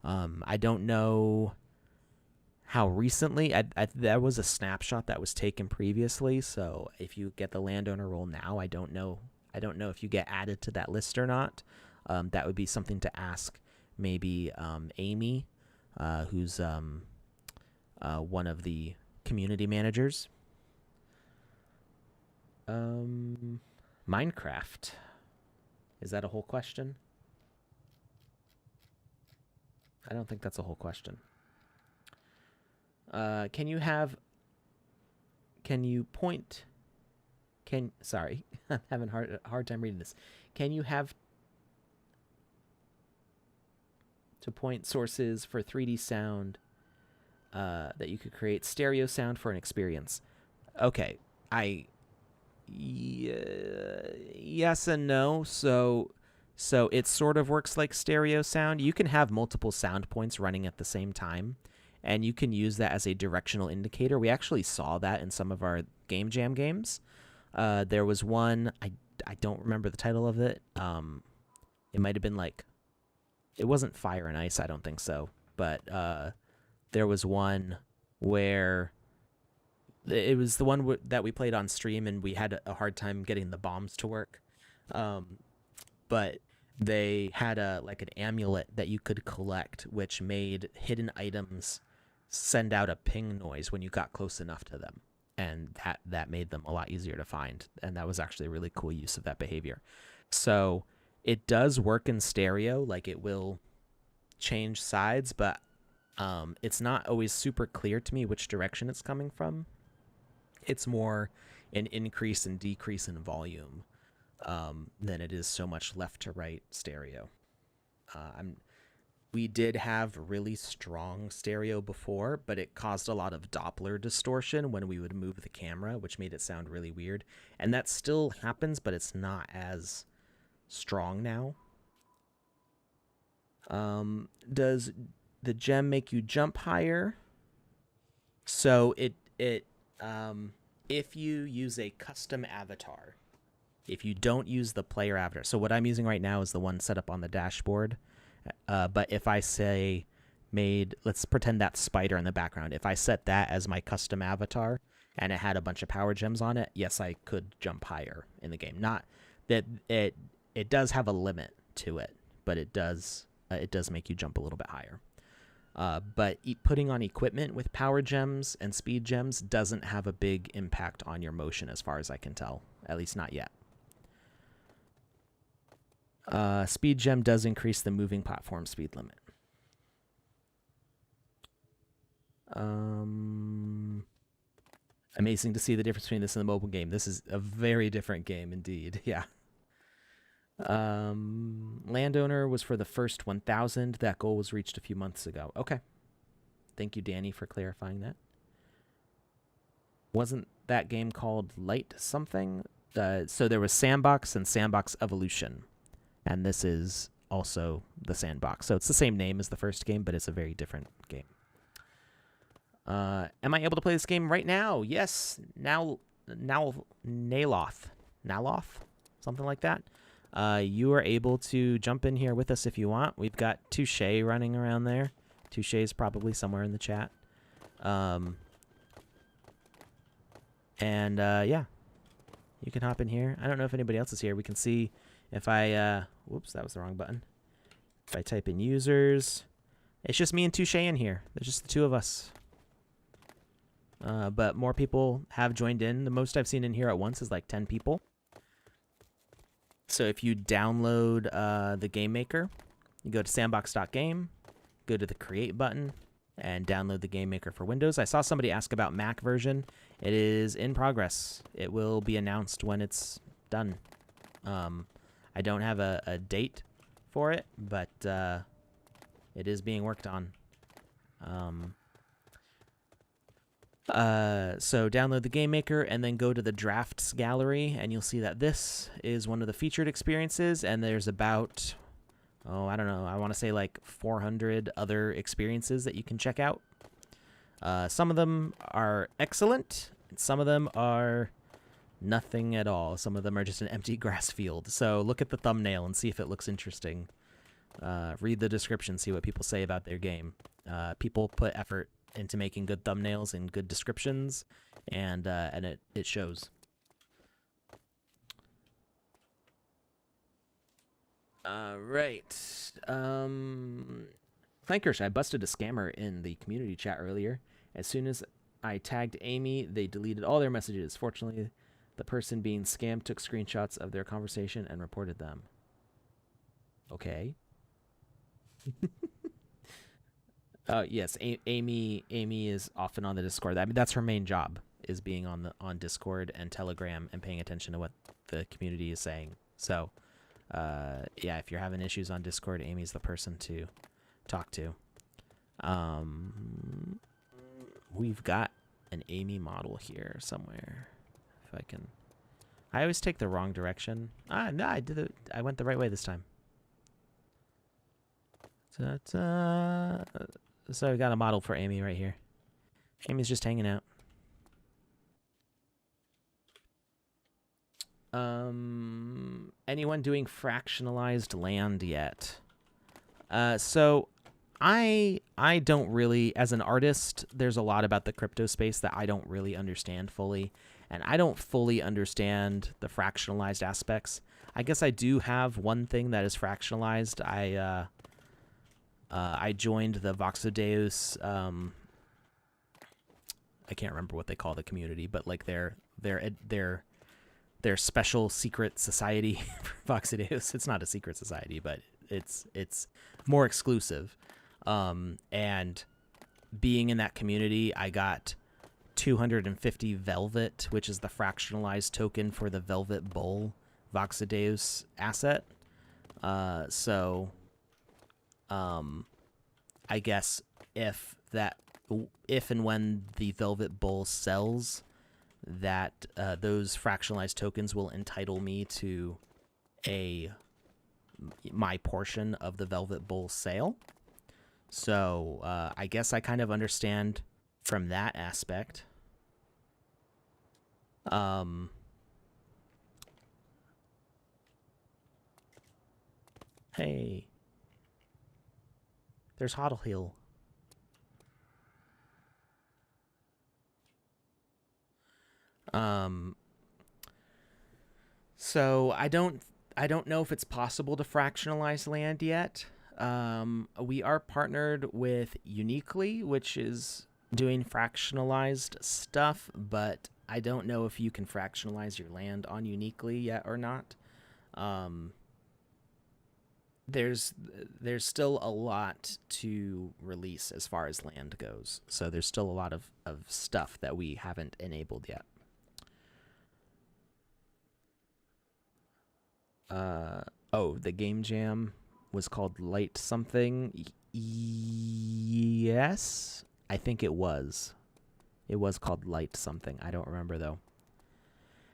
I don't know how recently. That was a snapshot that was taken previously. So if you get the landowner role now, I don't know if you get added to that list or not. That would be something to ask maybe Amy, who's one of the community managers. Minecraft. Is that a whole question? I don't think that's a whole question. Sorry, I'm having a hard time reading this. Can you have to point sources for 3D sound that you could create stereo sound for an experience? Okay, yes and no. So it sort of works like stereo sound. You can have multiple sound points running at the same time, and you can use that as a directional indicator. We actually saw that in some of our Game Jam games. There was one, I don't remember the title of it. It might have been like, it wasn't Fire and Ice, I don't think so. But there was one where it was the one that we played on stream, and we had a hard time getting the bombs to work. But they had an amulet that you could collect, which made hidden items send out a ping noise when you got close enough to them. And that made them a lot easier to find. And that was actually a really cool use of that behavior. So it does work in stereo, like it will change sides, but it's not always super clear to me which direction it's coming from. It's more an increase and decrease in volume than it is so much left to right stereo. We did have really strong stereo before, but it caused a lot of Doppler distortion when we would move the camera, which made it sound really weird. And that still happens, but it's not as strong now. Does the gem make you jump higher? So if you use a custom avatar, if you don't use the player avatar, so what I'm using right now is the one set up on the dashboard. But if I say let's pretend that spider in the background. If I set that as my custom avatar and it had a bunch of power gems on it, yes, I could jump higher in the game. Not that it does have a limit to it, but it does make you jump a little bit higher. But putting on equipment with power gems and speed gems doesn't have a big impact on your motion as far as I can tell, at least not yet. Speed gem does increase the moving platform speed limit. Amazing to see the difference between this and the mobile game. This is a very different game indeed. Yeah. Landowner was for the first 1,000. That goal was reached a few months ago. Okay. Thank you, Danny, for clarifying that. Wasn't that game called Light something? So there was Sandbox and Sandbox Evolution. And this is also the Sandbox. So it's the same name as the first game, but it's a very different game. Am I able to play this game right now? Yes. Now, Naloth, something like that. You are able to jump in here with us if you want. We've got Touche running around there. Touche is probably somewhere in the chat. Yeah, you can hop in here. I don't know if anybody else is here. We can see if I, whoops, that was the wrong button. If I type in users, it's just me and Touche in here. There's just the two of us. But more people have joined in. The most I've seen in here at once is like 10 people. So if you download the GameMaker, you go to sandbox.game, go to the Create button, and download the GameMaker for Windows. I saw somebody ask about Mac version. It is in progress. It will be announced when it's done. I don't have a date for it, but it is being worked on. So download the GameMaker and then go to the drafts gallery, and you'll see that this is one of the featured experiences, and there's about, I don't know, I want to say like 400 other experiences that you can check out. Some of them are excellent, and some of them are nothing at all. Some of them are just an empty grass field. So look at the thumbnail and see if it looks interesting. Read the description, see what people say about their game. People put effort into making good thumbnails and good descriptions, and it shows. Right. Clankers, I busted a scammer in the community chat earlier. As soon as I tagged Amy, they deleted all their messages. Fortunately, the person being scammed took screenshots of their conversation and reported them. Okay. Yes, Amy is often on the Discord. I mean, that's her main job, is being on Discord and Telegram and paying attention to what the community is saying. So, yeah, if you're having issues on Discord, Amy's the person to talk to. We've got an Amy model here somewhere. If I can, I always take the wrong direction. No, I went the right way this time. So we got a model for Amy right here. Amy's just hanging out. Anyone doing fractionalized land yet? So I don't really, as an artist, there's a lot about the crypto space that I don't really understand fully, and I don't fully understand the fractionalized aspects. I guess I do have one thing that is fractionalized. I joined the voxel-based, I can't remember what they call the community, but like their special secret society for voxel-based. It's not a secret society, but it's more exclusive. And being in that community, I got 250 Velvet, which is the fractionalized token for the Velvet Bull Voxadeus asset. So I guess if and when the Velvet Bull sells, that those fractionalized tokens will entitle me to my portion of the Velvet Bull sale. So I guess I kind of understand from that aspect. Hey, there's Hoddle Hill. So I don't know if it's possible to fractionalize land yet. We are partnered with Uniquely, which is doing fractionalized stuff, but I don't know if you can fractionalize your land on Uniquely yet or not. There's still a lot to release as far as land goes, so there's still a lot of stuff that we haven't enabled yet. The game jam was called Light something. Yes, I think it was. It was called Light something. I don't remember though.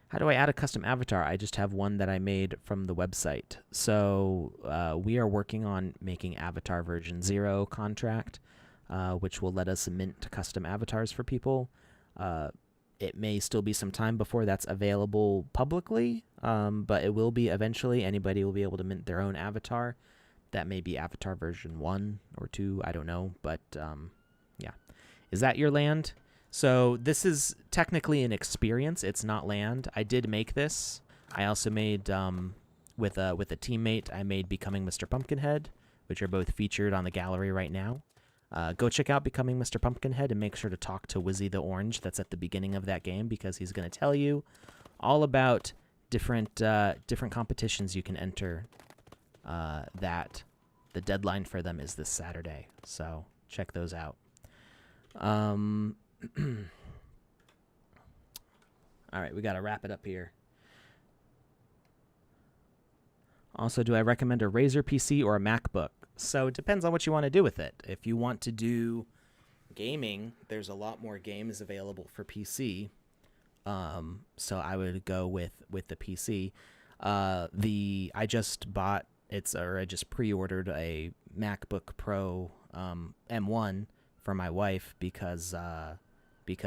How do I add a custom avatar? I just have one that I made from the website. So we are working on making avatar version 0 contract, which will let us mint custom avatars for people. It may still be some time before that's available publicly, but it will be eventually. Anybody will be able to mint their own avatar. That may be avatar version 1 or 2, I don't know. But yeah. Is that your land? So this is technically an experience. It's not land. I did make this. I also made, with a teammate, I made Becoming Mr. Pumpkinhead, which are both featured on the gallery right now. Go check out Becoming Mr. Pumpkinhead and make sure to talk to Wizzy the Orange. That's at the beginning of that game because he's going to tell you all about different competitions you can enter. That the deadline for them is this Saturday, so check those out. All right, we got to wrap it up here. Also, do I recommend a Razer PC or a MacBook? So it depends on what you want to do with it. If you want to do gaming, there's a lot more games available for PC. So I would go with the PC. I just pre-ordered a MacBook Pro M1 for my wife because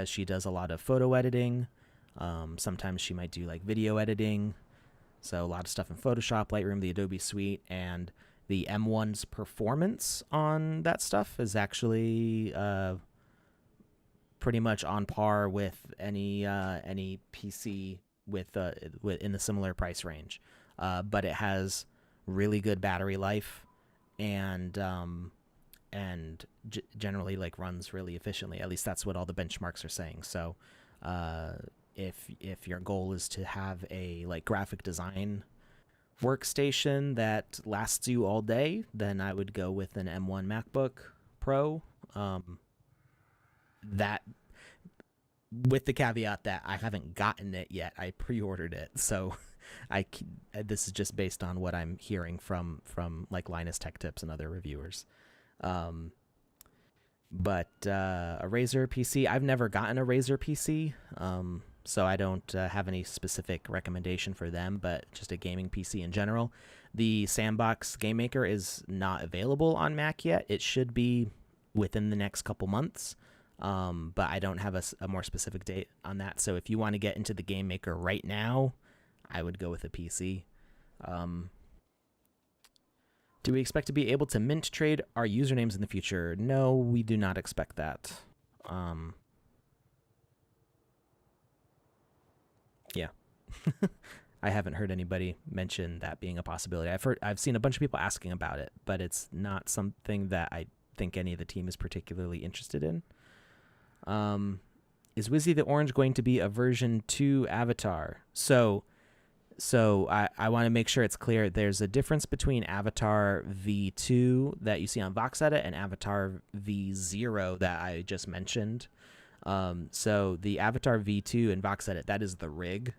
she does a lot of photo editing. Sometimes she might do like video editing. So a lot of stuff in Photoshop, Lightroom, the Adobe Suite, and the M1's performance on that stuff is actually pretty much on par with any PC in the similar price range. But it has really good battery life and generally like runs really efficiently. At least that's what all the benchmarks are saying. So if your goal is to have a like graphic design workstation that lasts you all day, then I would go with an M1 MacBook Pro. That with the caveat that I haven't gotten it yet. I pre-ordered it, so this is just based on what I'm hearing from like Linus Tech Tips and other reviewers. But a Razer PC, I've never gotten a Razer PC, so I don't have any specific recommendation for them, but just a gaming PC in general. The Sandbox GameMaker is not available on Mac yet. It should be within the next couple months, but I don't have a more specific date on that. So if you want to get into the GameMaker right now, I would go with a PC. Do we expect to be able to mint trade our usernames in the future? No, we do not expect that. Yeah. I haven't heard anybody mention that being a possibility. I've seen a bunch of people asking about it, but it's not something that I think any of the team is particularly interested in. Is Wizzy the Orange going to be a version 2 avatar? So I want to make sure it's clear. There's a difference between Avatar V2 that you see on VoxEdit and Avatar V0 that I just mentioned. So the Avatar V2 in Vox Edit, that is the rig.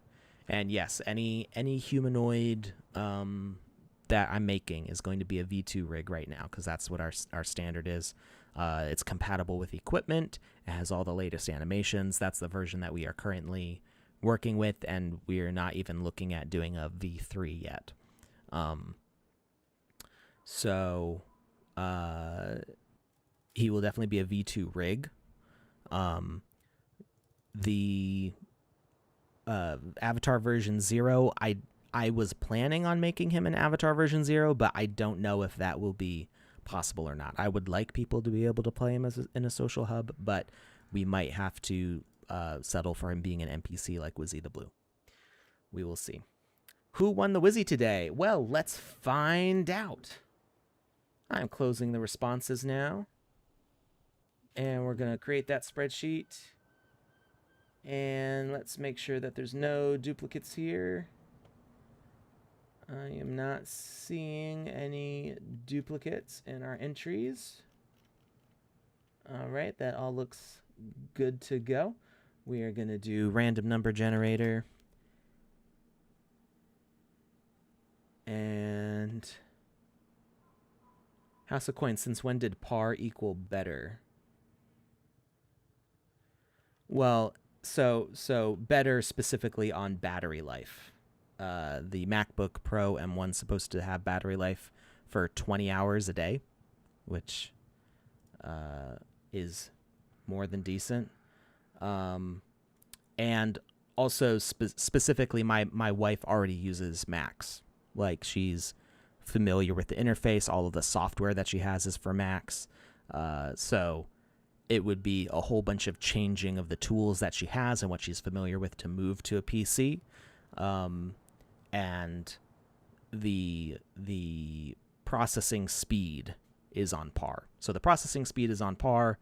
And yes, any humanoid that I'm making is going to be a V2 rig right now, because that's what our standard is. It's compatible with equipment. It has all the latest animations. That's the version that we are currently working with, and we're not even looking at doing a V3 yet. So he will definitely be a V2 rig. The Avatar version 0, I was planning on making him an Avatar version 0, but I don't know if that will be possible or not. I would like people to be able to play him in a social hub, but we might have to settle for him being an NPC like Wizzy the Blue. We will see. Who won the Wizzy today? Well, let's find out. I'm closing the responses now. And we're going to create that spreadsheet. And let's make sure that there's no duplicates here. I am not seeing any duplicates in our entries. All right, that all looks good to go. We are going to do random number generator. And House of Coins, since when did par equal better? Well, so better specifically on battery life. The MacBook Pro M1 is supposed to have battery life for 20 hours a day, which is more than decent. And also specifically, my wife already uses Macs. Like, she's familiar with the interface. All of the software that she has is for Macs. So it would be a whole bunch of changing of the tools that she has and what she's familiar with to move to a PC. And the processing speed is on par. So the processing speed is on par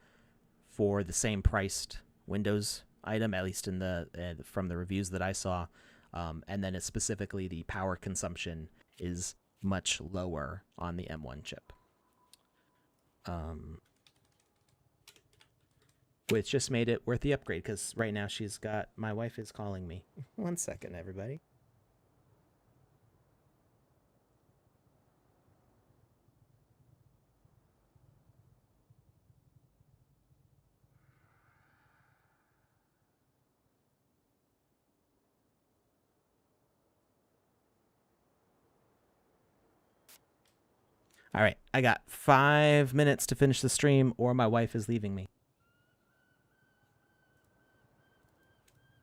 for the same priced Windows item, at least in the from the reviews that I saw. And then it's specifically the power consumption is much lower on the M1 chip. Which just made it worth the upgrade, because right now my wife is calling me. 1 second, everybody. All right, I got 5 minutes to finish the stream, or my wife is leaving me.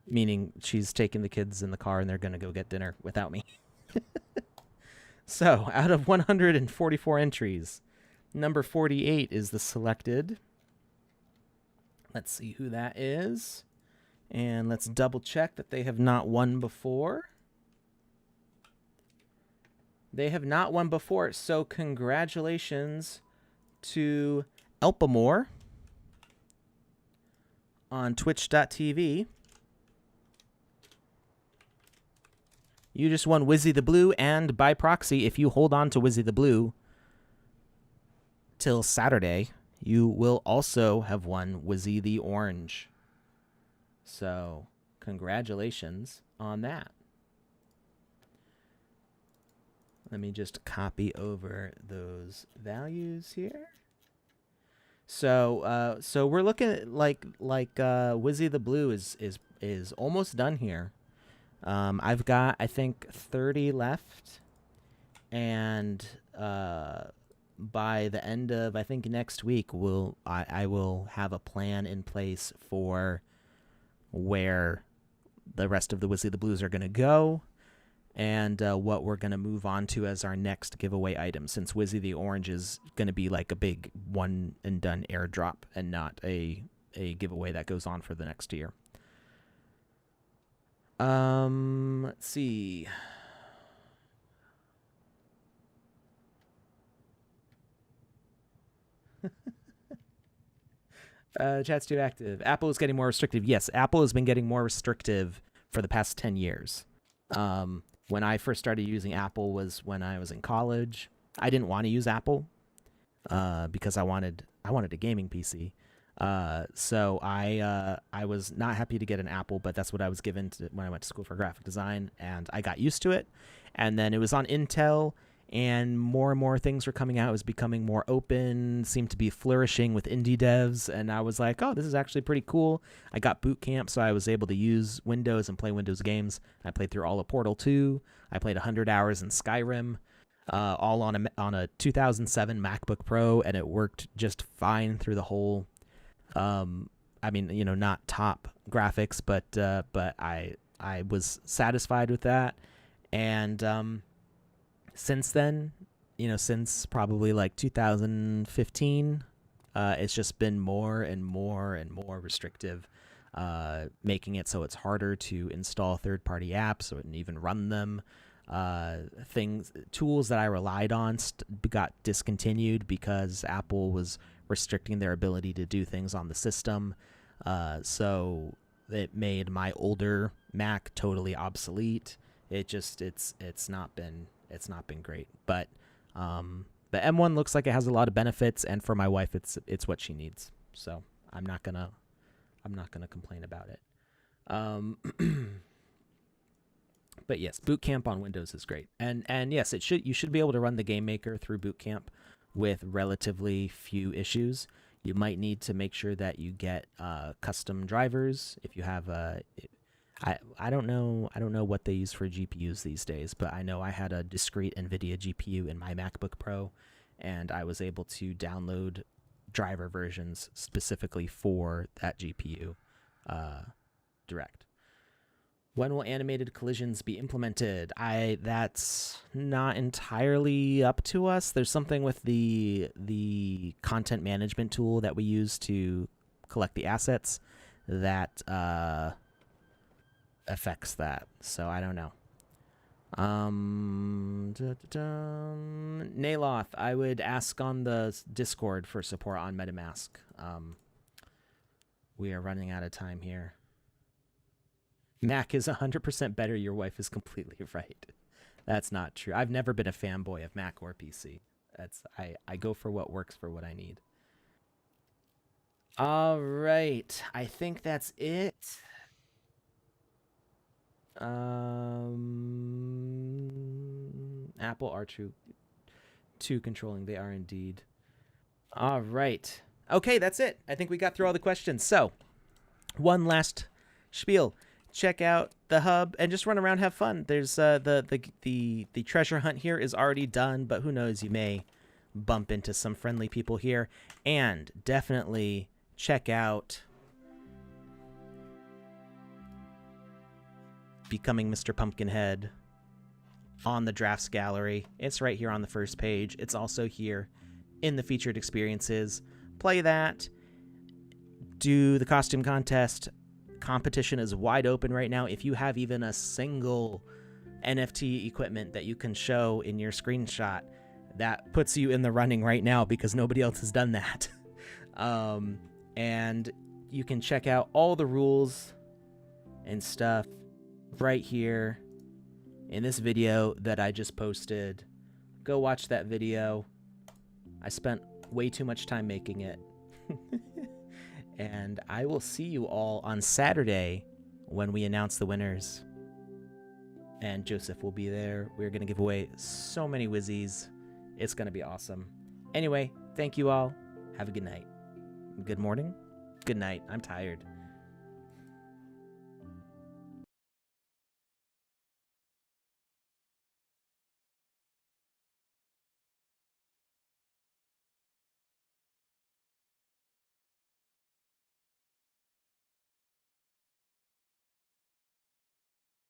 Meaning she's taking the kids in the car and they're going to go get dinner without me. So, out of 144 entries, number 48 is the selected. Let's see who that is. And let's double check that they have not won before. They have not won before, so congratulations to Elpamore on twitch.tv. You just won Wizzy the Blue, and by proxy, if you hold on to Wizzy the Blue till Saturday, you will also have won Wizzy the Orange. So, congratulations on that. Let me just copy over those values here. So we're looking at like Wizzy the Blue is almost done here. I've got, I think, 30 left, and by the end of, I think, next week, I will have a plan in place for where the rest of the Wizzy the Blues are going to go, and what we're going to move on to as our next giveaway item, since Wizzy the Orange is going to be like a big one-and-done airdrop and not a giveaway that goes on for the next year. Let's see. Chat's too active. Apple is getting more restrictive. Yes, Apple has been getting more restrictive for the past 10 years. When I first started using Apple was when I was in college. I didn't want to use Apple because I wanted a gaming PC. So I was not happy to get an Apple, but that's what I was given when I went to school for graphic design, and I got used to it. And then it was on Intel, and more things were coming out. It was becoming more open, seemed to be flourishing with indie devs, and I was like, oh, this is actually pretty cool. I got Boot Camp, so I was able to use Windows and play Windows games. I played through all of Portal 2. I played 100 hours in Skyrim, all on a 2007 MacBook Pro, and it worked just fine through the whole. I mean, not top graphics, but I was satisfied with that, and since then, since probably like 2015, it's just been more and more and more restrictive, making it so it's harder to install third-party apps and even run them. Tools that I relied on got discontinued because Apple was restricting their ability to do things on the system. So it made my older Mac totally obsolete. It's not been great, but the M1 looks like it has a lot of benefits, and for my wife, it's what she needs. So I'm not gonna complain about it. But yes, Boot Camp on Windows is great, and yes, you should be able to run the GameMaker through Boot Camp with relatively few issues. You might need to make sure that you get custom drivers if you have I don't know what they use for GPUs these days, but I know I had a discrete NVIDIA GPU in my MacBook Pro, and I was able to download driver versions specifically for that GPU direct. When will animated collisions be implemented? That's not entirely up to us. There's something with the content management tool that we use to collect the assets that affects that. So I don't know. Naloth, I would ask on the Discord for support on MetaMask. We are running out of time here. Mac is 100% better. Your wife is completely right. That's not true. I've never been a fanboy of Mac or PC. I go for what works for what I need. All right. I think that's it. Apple are too controlling. They are indeed. All right. Okay, that's it. I think we got through all the questions. So, one last spiel. Check out the hub and just run around, have fun. There's the treasure hunt here is already done, but who knows, you may bump into some friendly people here. And definitely check out Becoming Mr. Pumpkinhead on the Drafts Gallery. It's right here on the first page. It's also here in the featured experiences. Play that. Do the costume contest. Competition is wide open right now. If you have even a single NFT equipment that you can show in your screenshot, that puts you in the running right now because nobody else has done that. And you can check out all the rules and stuff right here in this video that I just posted. Go watch that video. I spent way too much time making it. And I will see you all on Saturday when we announce the winners. And Joseph will be there. We're going to give away so many Wizzies. It's going to be awesome. Anyway, thank you all. Have a good night. Good morning. Good night. I'm tired.